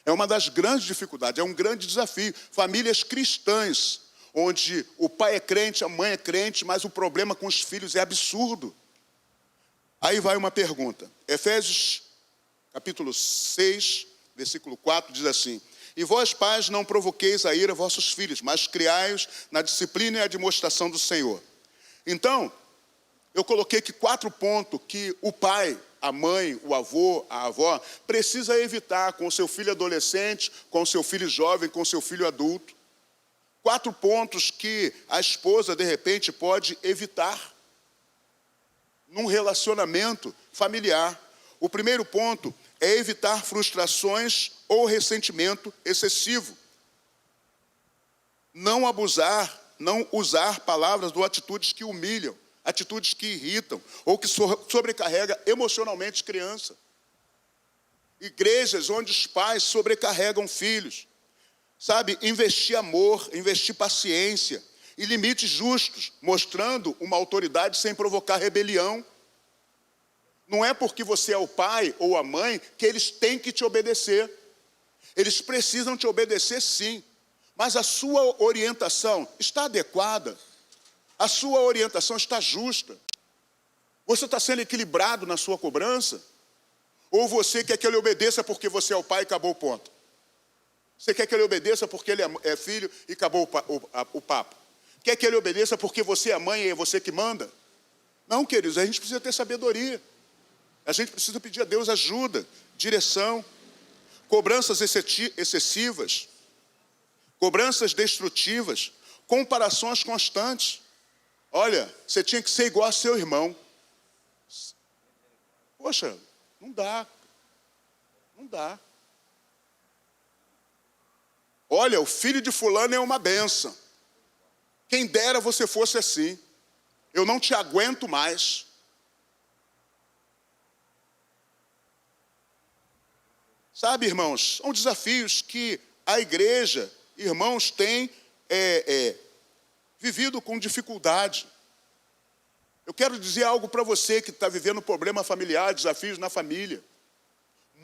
É uma das grandes dificuldades, é um grande desafio. Famílias cristãs, onde o pai é crente, a mãe é crente, mas o problema com os filhos é absurdo. Aí vai uma pergunta. Efésios, capítulo 6, versículo 4, diz assim, e vós, pais, não provoqueis a ira vossos filhos, mas criai-os na disciplina e admoestação do Senhor. Então, eu coloquei aqui 4 pontos que o pai, a mãe, o avô, a avó, precisa evitar com o seu filho adolescente, com o seu filho jovem, com o seu filho adulto. 4 pontos que a esposa, de repente, pode evitar num relacionamento familiar. O primeiro ponto é evitar frustrações ou ressentimento excessivo. Não usar palavras ou atitudes que humilham, atitudes que irritam ou que sobrecarregam emocionalmente criança. Igrejas onde os pais sobrecarregam filhos. Sabe, investir amor, investir paciência e limites justos, mostrando uma autoridade sem provocar rebelião. Não é porque você é o pai ou a mãe que eles têm que te obedecer. Eles precisam te obedecer sim, mas a sua orientação está adequada, a sua orientação está justa. Você está sendo equilibrado na sua cobrança? Ou você quer que ele obedeça porque você é o pai e acabou o ponto? Você quer que ele obedeça porque ele é filho e acabou o papo? Quer que ele obedeça porque você é mãe e é você que manda? Não, queridos, a gente precisa ter sabedoria. A gente precisa pedir a Deus ajuda, direção. Cobranças excessivas, cobranças destrutivas, comparações constantes. Olha, você tinha que ser igual a seu irmão. Poxa, não dá. Não dá. Olha, o filho de fulano é uma bênção. Quem dera você fosse assim. Eu não te aguento mais. Sabe, irmãos, são desafios que a igreja, irmãos, tem vivido com dificuldade. Eu quero dizer algo para você que está vivendo problema familiar, desafios na família.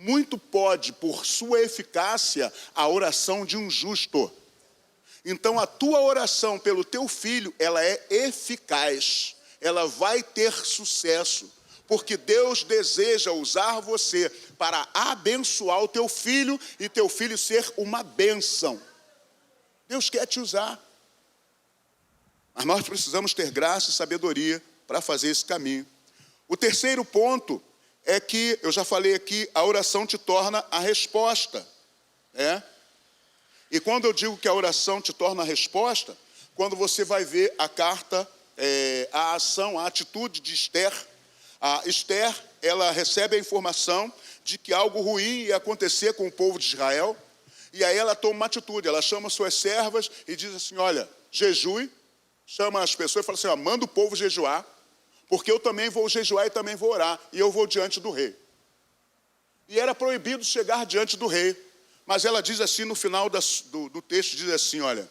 Muito pode, por sua eficácia, a oração de um justo. Então, a tua oração pelo teu filho, ela é eficaz. Ela vai ter sucesso. Porque Deus deseja usar você para abençoar o teu filho e teu filho ser uma bênção. Deus quer te usar. Mas nós precisamos ter graça e sabedoria para fazer esse caminho. O terceiro ponto é que, eu já falei aqui, a oração te torna a resposta. E quando eu digo que a oração te torna a resposta, quando você vai ver a carta, a ação, a atitude de Esther. A Esther, ela recebe a informação de que algo ruim ia acontecer com o povo de Israel, e aí ela toma uma atitude, ela chama suas servas e diz assim, olha, jejue, chama as pessoas e fala assim, ó, manda o povo jejuar, porque eu também vou jejuar e também vou orar, e eu vou diante do rei. E era proibido chegar diante do rei, mas ela diz assim, no final do texto, diz assim, olha,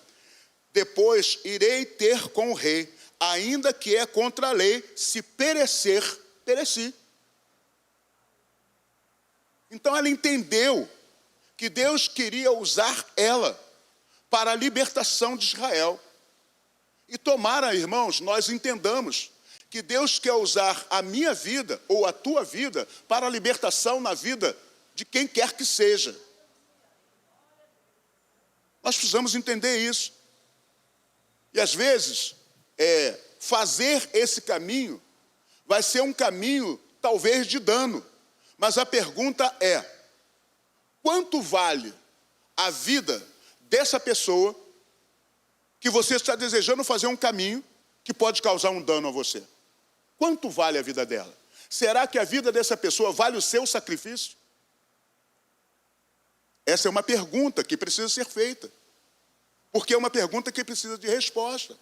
depois irei ter com o rei, ainda que é contra a lei, se perecer, pereci. Então ela entendeu que Deus queria usar ela para a libertação de Israel. E tomara, irmãos, nós entendamos que Deus quer usar a minha vida ou a tua vida para a libertação na vida de quem quer que seja. Nós precisamos entender isso. E às vezes, fazer esse caminho vai ser um caminho talvez de dano. Mas a pergunta é, quanto vale a vida dessa pessoa que você está desejando fazer um caminho que pode causar um dano a você? Quanto vale a vida dela? Será que a vida dessa pessoa vale o seu sacrifício? Essa é uma pergunta que precisa ser feita. Porque é uma pergunta que precisa de resposta.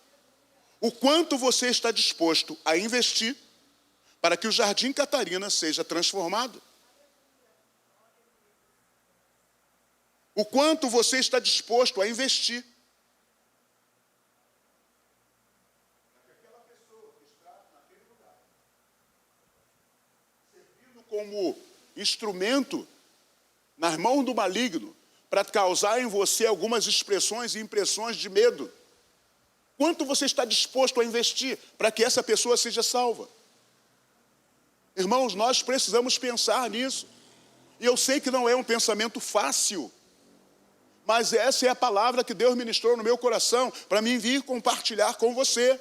O quanto você está disposto a investir para que o Jardim Catarina seja transformado? O quanto você está disposto a investir? Aquela pessoa que está naquele lugar, servindo como instrumento nas mãos do maligno, para causar em você algumas expressões e impressões de medo. Quanto você está disposto a investir para que essa pessoa seja salva? Irmãos, nós precisamos pensar nisso. E eu sei que não é um pensamento fácil, mas essa é a palavra que Deus ministrou no meu coração para mim vir compartilhar com você.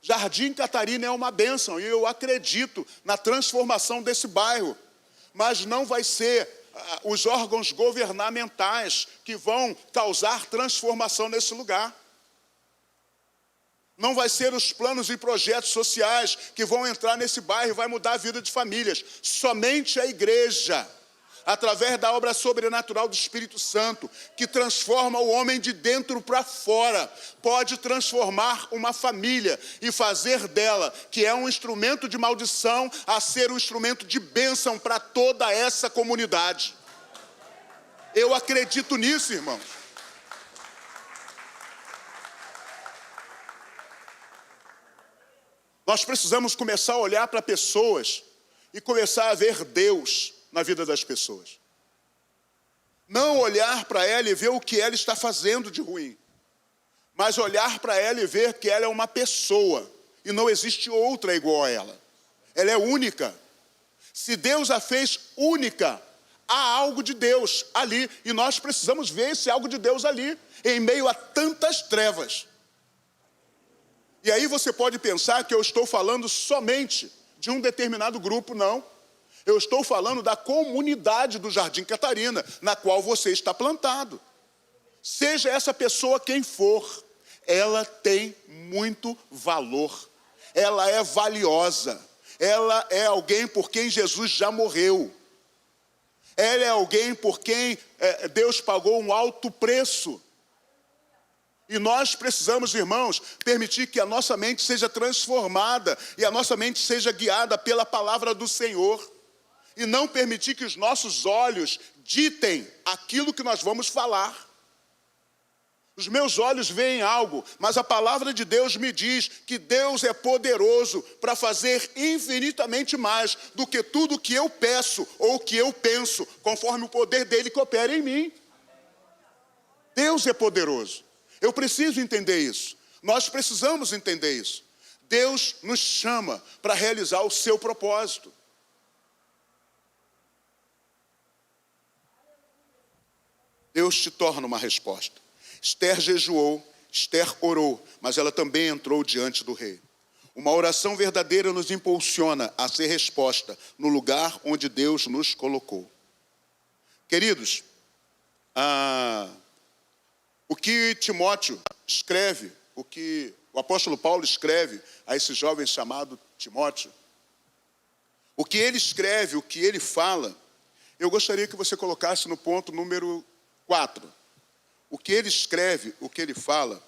Jardim Catarina é uma bênção e eu acredito na transformação desse bairro, mas não vai ser os órgãos governamentais que vão causar transformação nesse lugar. Não vai ser os planos e projetos sociais que vão entrar nesse bairro e vai mudar a vida de famílias. Somente a igreja, através da obra sobrenatural do Espírito Santo, que transforma o homem de dentro para fora, pode transformar uma família e fazer dela, que é um instrumento de maldição, a ser um instrumento de bênção para toda essa comunidade. Eu acredito nisso, irmãos. Nós precisamos começar a olhar para pessoas e começar a ver Deus na vida das pessoas. Não olhar para ela e ver o que ela está fazendo de ruim, mas olhar para ela e ver que ela é uma pessoa e não existe outra igual a ela. Ela é única. Se Deus a fez única, há algo de Deus ali, e nós precisamos ver esse algo de Deus ali, em meio a tantas trevas. E aí você pode pensar que eu estou falando somente de um determinado grupo, não. Eu estou falando da comunidade do Jardim Catarina, na qual você está plantado. Seja essa pessoa quem for, ela tem muito valor. Ela é valiosa. Ela é alguém por quem Jesus já morreu. Ela é alguém por quem Deus pagou um alto preço. E nós precisamos, irmãos, permitir que a nossa mente seja transformada e a nossa mente seja guiada pela palavra do Senhor. E não permitir que os nossos olhos ditem aquilo que nós vamos falar. Os meus olhos veem algo, mas a palavra de Deus me diz que Deus é poderoso para fazer infinitamente mais do que tudo que eu peço ou que eu penso, conforme o poder dele que opera em mim. Deus é poderoso. Eu preciso entender isso. Nós precisamos entender isso. Deus nos chama para realizar o seu propósito. Deus te torna uma resposta. Esther jejuou, Esther orou, mas ela também entrou diante do rei. Uma oração verdadeira nos impulsiona a ser resposta no lugar onde Deus nos colocou. Queridos, o que Timóteo escreve, o que o apóstolo Paulo escreve a esse jovem chamado Timóteo, o que ele escreve, o que ele fala, eu gostaria que você colocasse no ponto número 4. O que ele escreve, o que ele fala,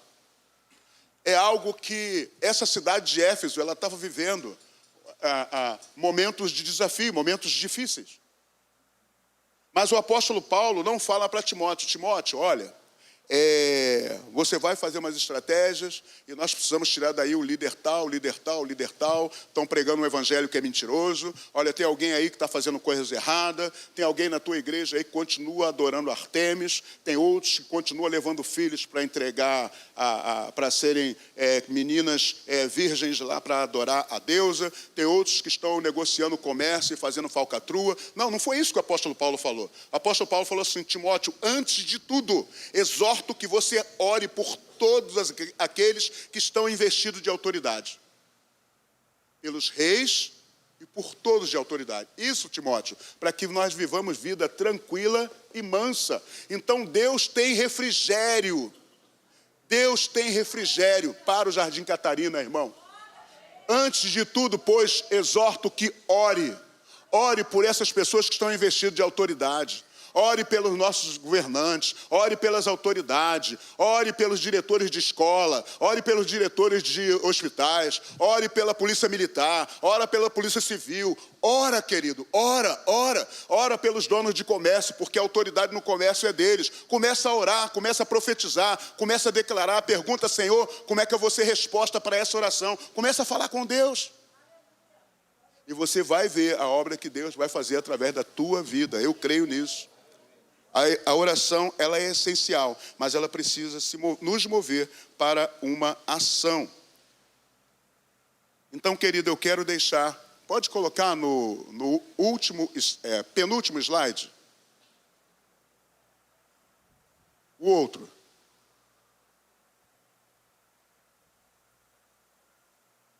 é algo que essa cidade de Éfeso, ela estava vivendo momentos de desafio, momentos difíceis. Mas o apóstolo Paulo não fala para Timóteo: Timóteo, olha, você vai fazer umas estratégias e nós precisamos tirar daí o líder tal, estão pregando um evangelho que é mentiroso, olha, tem alguém aí que está fazendo coisas erradas, tem alguém na tua igreja aí que continua adorando Artemis, tem outros que continuam levando filhos para entregar, para serem meninas virgens lá para adorar a deusa, tem outros que estão negociando comércio e fazendo falcatrua. Não foi isso que o apóstolo Paulo falou. O apóstolo Paulo falou assim: Timóteo, antes de tudo, exorto que você ore por todos aqueles que estão investidos de autoridade. Pelos reis e por todos de autoridade. Isso, Timóteo, para que nós vivamos vida tranquila e mansa. Então Deus tem refrigério. Deus tem refrigério para o Jardim Catarina, irmão. Antes de tudo, pois, exorto que ore. Ore por essas pessoas que estão investidas de autoridade. Ore pelos nossos governantes, ore pelas autoridades, ore pelos diretores de escola, ore pelos diretores de hospitais, ore pela polícia militar, ora pela polícia civil. Ora, querido, ora pelos donos de comércio, porque a autoridade no comércio é deles. Começa a orar, começa a profetizar, começa a declarar, pergunta: Senhor, como é que eu vou ser resposta para essa oração? Começa a falar com Deus. E você vai ver a obra que Deus vai fazer através da tua vida. Eu creio nisso. A oração, ela é essencial, mas ela precisa nos mover para uma ação. Então, querido, eu quero deixar, pode colocar no penúltimo slide. O outro.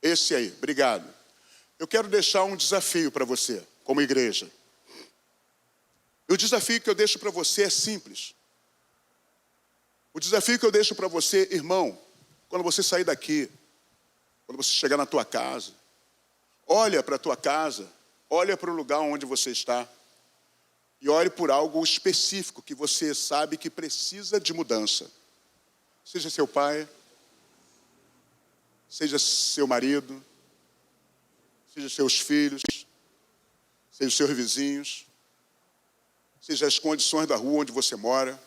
Esse aí, obrigado. Eu quero deixar um desafio para você, como igreja. O desafio que eu deixo para você é simples. O desafio que eu deixo para você, irmão, quando você sair daqui, quando você chegar na tua casa, olha para a tua casa, olha para o lugar onde você está e olhe por algo específico que você sabe que precisa de mudança. Seja seu pai, seja seu marido, seja seus filhos, seja os seus vizinhos, seja as condições da rua onde você mora,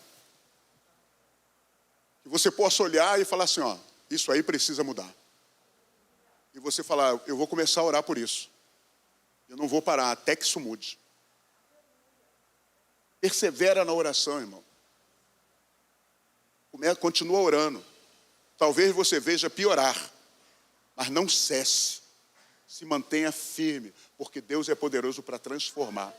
que você possa olhar e falar assim: ó, isso aí precisa mudar. E você falar: eu vou começar a orar por isso. Eu não vou parar até que isso mude. Persevera na oração, irmão. Continua orando. Talvez você veja piorar, mas não cesse. Se mantenha firme, porque Deus é poderoso para transformar.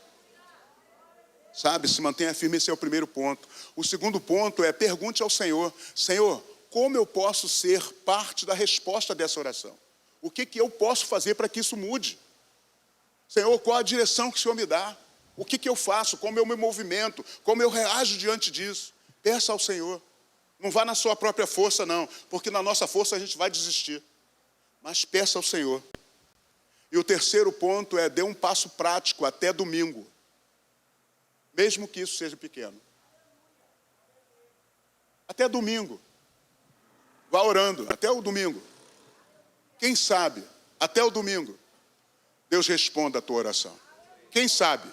Sabe, se mantenha firme, esse é o primeiro ponto. O segundo ponto é, pergunte ao Senhor: Senhor, como eu posso ser parte da resposta dessa oração? O que eu posso fazer para que isso mude? Senhor, qual a direção que o Senhor me dá? O que eu faço? Como eu me movimento? Como eu reajo diante disso? Peça ao Senhor. Não vá na sua própria força, não, porque na nossa força a gente vai desistir. Mas peça ao Senhor. E o terceiro ponto é, dê um passo prático até domingo. Mesmo que isso seja pequeno. Até domingo. Vá orando, até o domingo. Quem sabe, até o domingo, Deus responda a tua oração. Quem sabe?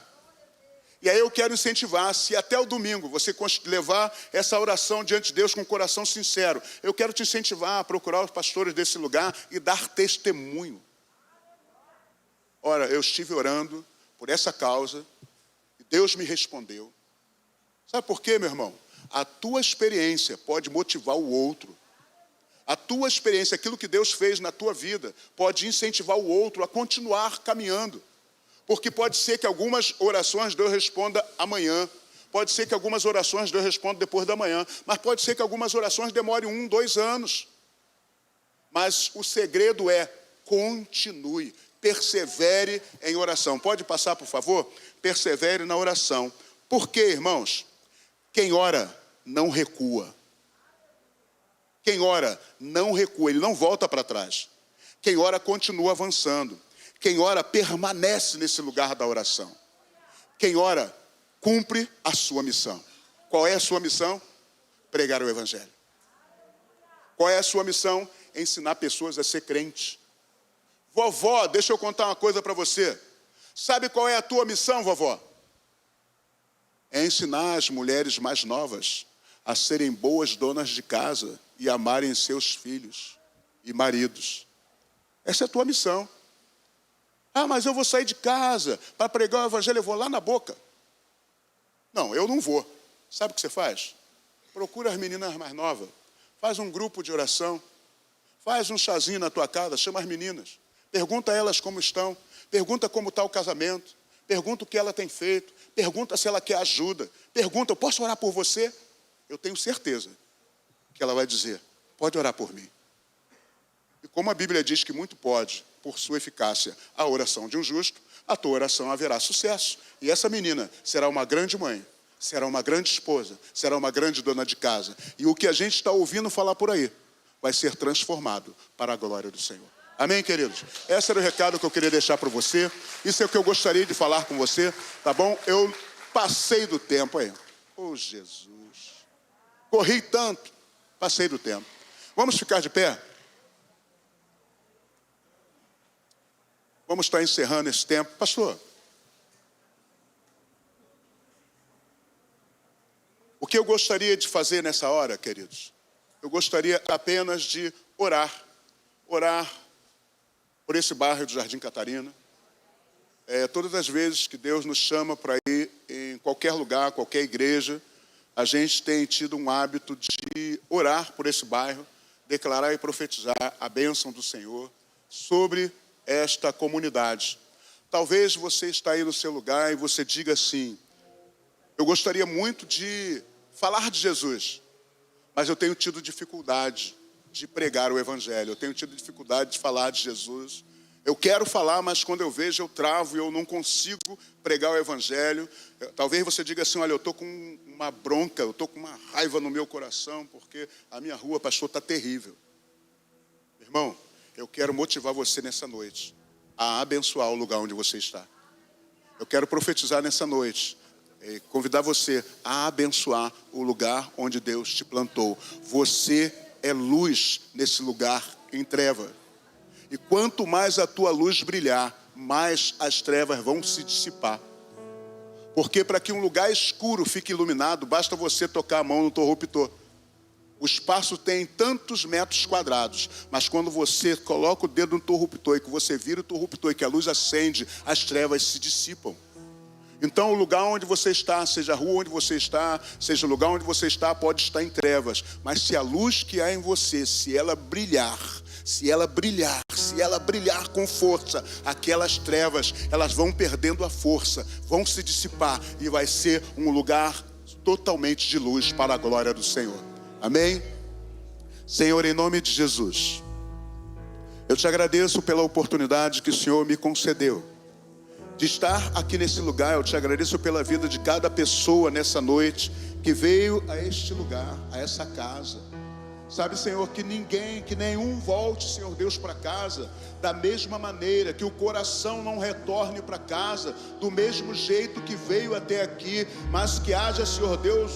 E aí eu quero incentivar, se até o domingo você levar essa oração diante de Deus com um coração sincero, eu quero te incentivar a procurar os pastores desse lugar e dar testemunho. Ora, eu estive orando por essa causa e Deus me respondeu. Sabe por quê, meu irmão? A tua experiência pode motivar o outro. A tua experiência, aquilo que Deus fez na tua vida, pode incentivar o outro a continuar caminhando. Porque pode ser que algumas orações Deus responda amanhã. Pode ser que algumas orações Deus responda depois da manhã. Mas pode ser que algumas orações demorem 1, 2 anos. Mas o segredo é, continue, persevere em oração. Pode passar, por favor? Persevere na oração. Por quê, irmãos? Quem ora não recua. Quem ora não recua, ele não volta para trás. Quem ora continua avançando. Quem ora permanece nesse lugar da oração. Quem ora cumpre a sua missão. Qual é a sua missão? Pregar o Evangelho. Qual é a sua missão? Ensinar pessoas a ser crentes. Vovó, deixa eu contar uma coisa para você. Sabe qual é a tua missão, vovó? É ensinar as mulheres mais novas a serem boas donas de casa e amarem seus filhos e maridos. Essa é a tua missão. Ah, mas eu vou sair de casa para pregar o Evangelho, eu vou lá na boca. Não, eu não vou. Sabe o que você faz? Procura as meninas mais novas. Faz um grupo de oração. Faz um chazinho na tua casa, chama as meninas. Pergunta a elas como estão. Pergunta como está o casamento. Pergunta o que ela tem feito. Pergunta se ela quer ajuda. Pergunta, eu posso orar por você? Eu tenho certeza que ela vai dizer, pode orar por mim. E como a Bíblia diz que muito pode, por sua eficácia, a oração de um justo, a tua oração haverá sucesso. E essa menina será uma grande mãe, será uma grande esposa, será uma grande dona de casa. E o que a gente está ouvindo falar por aí vai ser transformado para a glória do Senhor. Amém, queridos? Esse era o recado que eu queria deixar para você. Isso é o que eu gostaria de falar com você, tá bom? Eu passei do tempo aí. Oh, Jesus. Corri tanto, passei do tempo. Vamos ficar de pé? Vamos estar encerrando esse tempo. Pastor, o que eu gostaria de fazer nessa hora, queridos? Eu gostaria apenas de orar por esse bairro do Jardim Catarina. Todas as vezes que Deus nos chama para ir em qualquer lugar, qualquer igreja, a gente tem tido um hábito de orar por esse bairro, declarar e profetizar a bênção do Senhor sobre esta comunidade. Talvez você está aí no seu lugar e você diga assim, eu gostaria muito de falar de Jesus, mas eu tenho tido dificuldade de pregar o Evangelho, eu tenho tido dificuldade de falar de Jesus. Eu quero falar, mas quando eu vejo, eu travo e eu não consigo pregar o Evangelho. Talvez você diga assim, olha, eu estou com uma bronca, eu estou com uma raiva no meu coração, porque a minha rua, pastor, está terrível. Irmão, eu quero motivar você nessa noite a abençoar o lugar onde você está. Eu quero profetizar nessa noite, convidar você a abençoar o lugar onde Deus te plantou. Você é luz nesse lugar em treva. E quanto mais a tua luz brilhar, mais as trevas vão se dissipar. Porque para que um lugar escuro fique iluminado, basta você tocar a mão no interruptor. O espaço tem tantos metros quadrados, mas quando você coloca o dedo no interruptor e que você vira o interruptor e que a luz acende, as trevas se dissipam. Então o lugar onde você está, seja a rua onde você está, seja o lugar onde você está, pode estar em trevas. Mas se a luz que há em você, se ela brilhar, se e ela brilhar com força, aquelas trevas, elas vão perdendo a força, vão se dissipar e vai ser um lugar totalmente de luz para a glória do Senhor. Amém? Senhor, em nome de Jesus, eu te agradeço pela oportunidade que o Senhor me concedeu de estar aqui nesse lugar. Eu te agradeço pela vida de cada pessoa nessa noite que veio a este lugar, a essa casa. Sabe, Senhor, que nenhum volte, Senhor Deus, para casa da mesma maneira, que o coração não retorne para casa do mesmo jeito que veio até aqui, mas que haja, Senhor Deus,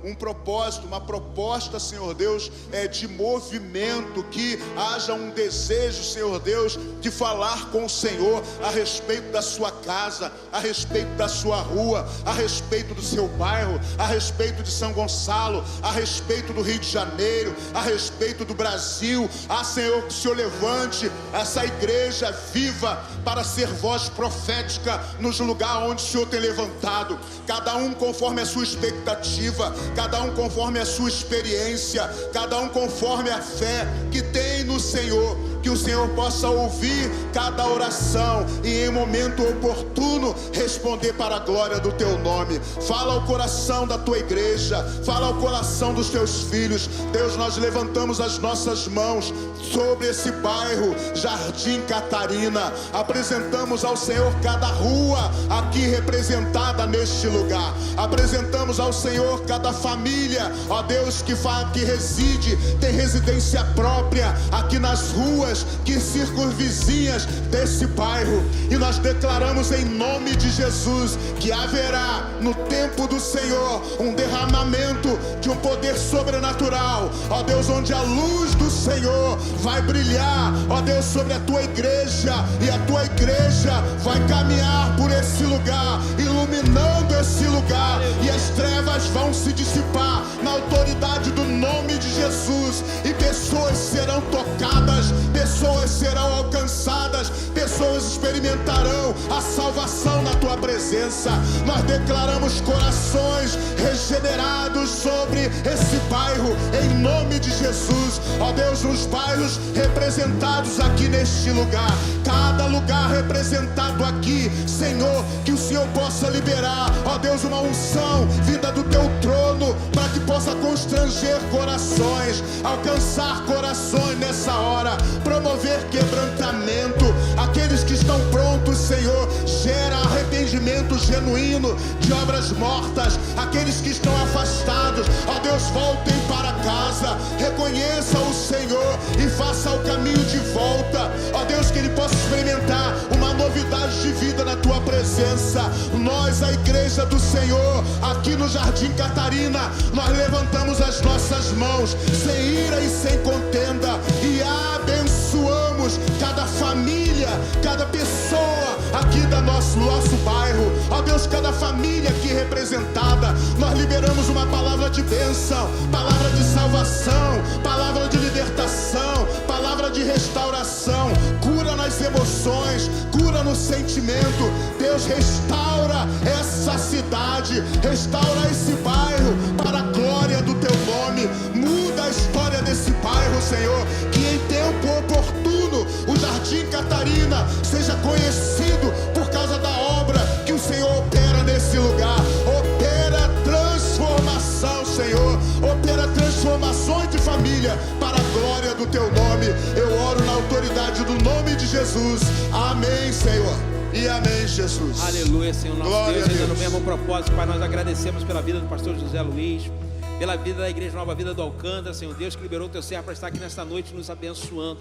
um propósito, uma proposta, Senhor Deus, de movimento, que haja um desejo, Senhor Deus, de falar com o Senhor a respeito da sua casa, a respeito da sua rua, a respeito do seu bairro, a respeito de São Gonçalo, a respeito do Rio de Janeiro, a respeito do Brasil. Senhor, que o Senhor levante essa igreja viva para ser voz profética nos lugares onde o Senhor tem levantado, cada um conforme a sua expectativa, cada um conforme a sua experiência, cada um conforme a fé que tem no Senhor. Que o Senhor possa ouvir cada oração e em momento oportuno responder para a glória do teu nome. Fala ao coração da tua igreja, fala ao coração dos teus filhos. Deus, nós levantamos as nossas mãos sobre esse bairro Jardim Catarina, apresentamos ao Senhor cada rua aqui representada neste lugar, apresentamos ao Senhor cada família, ó Deus, que reside, tem residência própria aqui nas ruas que circunvizinhas desse bairro, e nós declaramos em nome de Jesus que haverá no tempo do Senhor um derramamento de um poder sobrenatural, ó Deus, onde a luz do Senhor vai brilhar, ó Deus, sobre a tua igreja, e a tua igreja vai caminhar por esse lugar, iluminando esse lugar, e as trevas vão se dissipar na autoridade do nome de Jesus, e pessoas serão tocadas, pessoas serão alcançadas, pessoas experimentarão a salvação na tua presença. Nós declaramos corações regenerados sobre esse bairro, em nome de Jesus, ó Deus, nos bairros representados aqui neste lugar, cada lugar representado aqui, Senhor, que o Senhor possa liberar, ó Deus, uma unção vinda do teu trono, para que possa constranger corações, alcançar corações nessa hora, promover quebrantamento. Aqueles que estão prontos, Senhor, gera arrependimento genuíno de obras mortas. Aqueles que estão afastados, ó Deus, voltem para casa, reconheça o Senhor e faça o caminho de volta, ó Deus, que ele possa experimentar uma novidade de vida na tua presença. Nós, a igreja do Senhor, aqui no Jardim Catarina, nós levantamos as nossas mãos sem ira e sem contenda, e abençoamos cada família, cada pessoa aqui do nosso bairro, ó Deus, cada família aqui representada. Nós liberamos uma palavra de bênção, palavra de salvação, palavra de libertação, palavra de restauração, cura nas emoções, cura no sentimento. Deus, restaura essa cidade, restaura esse bairro para a glória do teu nome. Muda a história desse bairro, Senhor, que em tempo oportuno o Jardim Catarina seja conhecido por causa da obra que o Senhor opera nesse lugar. Opera transformação, Senhor, opera transformações de família para a glória do teu nome. Eu oro na autoridade do nome de Jesus. Amém, Senhor, e amém, Jesus. Aleluia, Senhor, nosso Glória Deus, a Deus. ainda no mesmo propósito, Pai, nós agradecemos pela vida do pastor José Luiz, pela vida da Igreja Nova Vida do Alcântara, Senhor Deus, que liberou o teu servo para estar aqui nesta noite nos abençoando.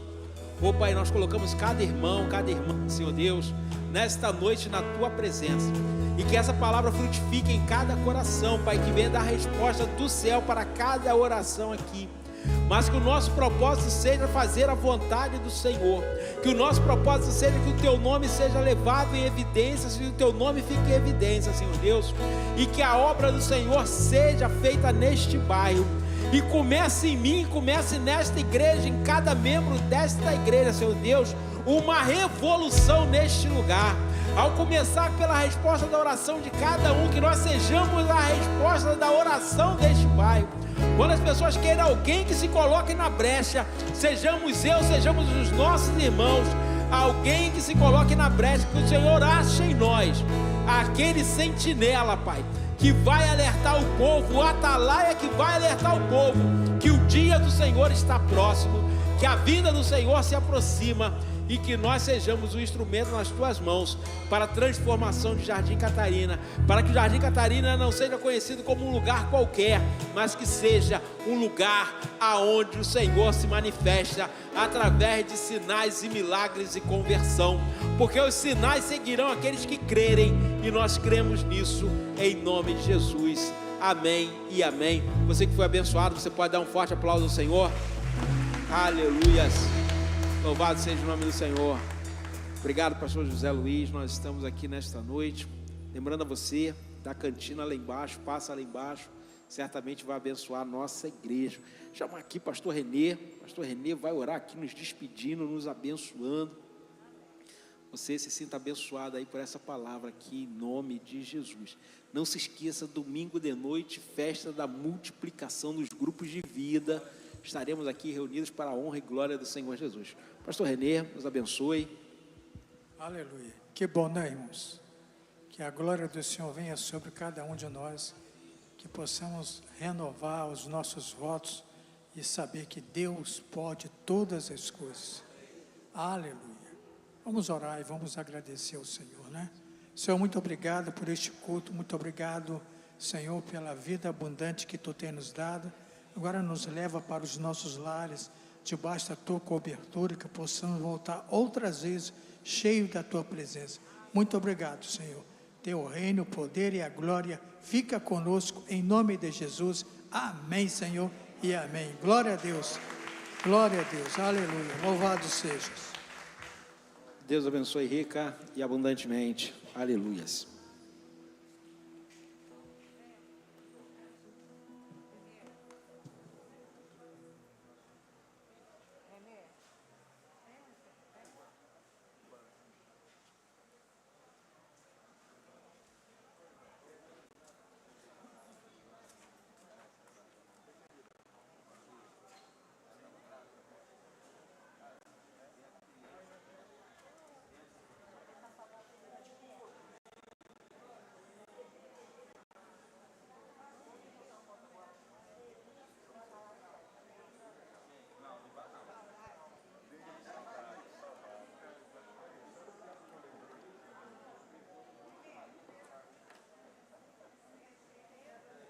Ô Pai, nós colocamos cada irmão, cada irmã, Senhor Deus, nesta noite na tua presença, e que essa palavra frutifique em cada coração, Pai, que venha dar resposta do céu para cada oração aqui. Mas que o nosso propósito seja fazer a vontade do Senhor, que o nosso propósito seja que o teu nome seja levado em evidência, que o teu nome fique em evidência, Senhor Deus, e que a obra do Senhor seja feita neste bairro, e comece em mim, comece nesta igreja, em cada membro desta igreja, Senhor Deus, uma revolução neste lugar. Ao começar pela resposta da oração de cada um, que nós sejamos a resposta da oração deste bairro. Quando as pessoas querem alguém que se coloque na brecha, sejamos eu, sejamos os nossos irmãos, alguém que se coloque na brecha, que o Senhor ache em nós aquele sentinela, Pai, que vai alertar o povo, o atalaia que vai alertar o povo, que o dia do Senhor está próximo, que a vinda do Senhor se aproxima, e que nós sejamos um instrumento nas tuas mãos para a transformação de Jardim Catarina, para que o Jardim Catarina não seja conhecido como um lugar qualquer, mas que seja um lugar aonde o Senhor se manifesta através de sinais e milagres e conversão, porque os sinais seguirão aqueles que crerem, e nós cremos nisso em nome de Jesus. Amém e amém. Você que foi abençoado, você pode dar um forte aplauso ao Senhor. Aleluias. Louvado seja o nome do Senhor. Obrigado, pastor José Luiz. Nós estamos aqui nesta noite, lembrando a você da cantina lá embaixo, passa lá embaixo, certamente vai abençoar a nossa igreja. Chama aqui pastor Renê vai orar aqui nos despedindo, nos abençoando. Você se sinta abençoado aí por essa palavra aqui, em nome de Jesus. Não se esqueça, domingo de noite, festa da multiplicação dos grupos de vida. Estaremos aqui reunidos para a honra e glória do Senhor Jesus. Pastor Renê, nos abençoe. Aleluia. Que bom, né, irmãos? Que a glória do Senhor venha sobre cada um de nós, que possamos renovar os nossos votos e saber que Deus pode todas as coisas. Aleluia. Vamos orar e vamos agradecer ao Senhor, né? Senhor, muito obrigado por este culto, muito obrigado, Senhor, pela vida abundante que Tu tens nos dado. Agora nos leva para os nossos lares, debaixo da Tua cobertura, que possamos voltar outras vezes, cheio da Tua presença. Muito obrigado, Senhor. Teu reino, o poder e a glória fica conosco, em nome de Jesus. Amém, Senhor, e amém. Glória a Deus, aleluia, louvado sejas. Deus abençoe rica e abundantemente. Aleluias.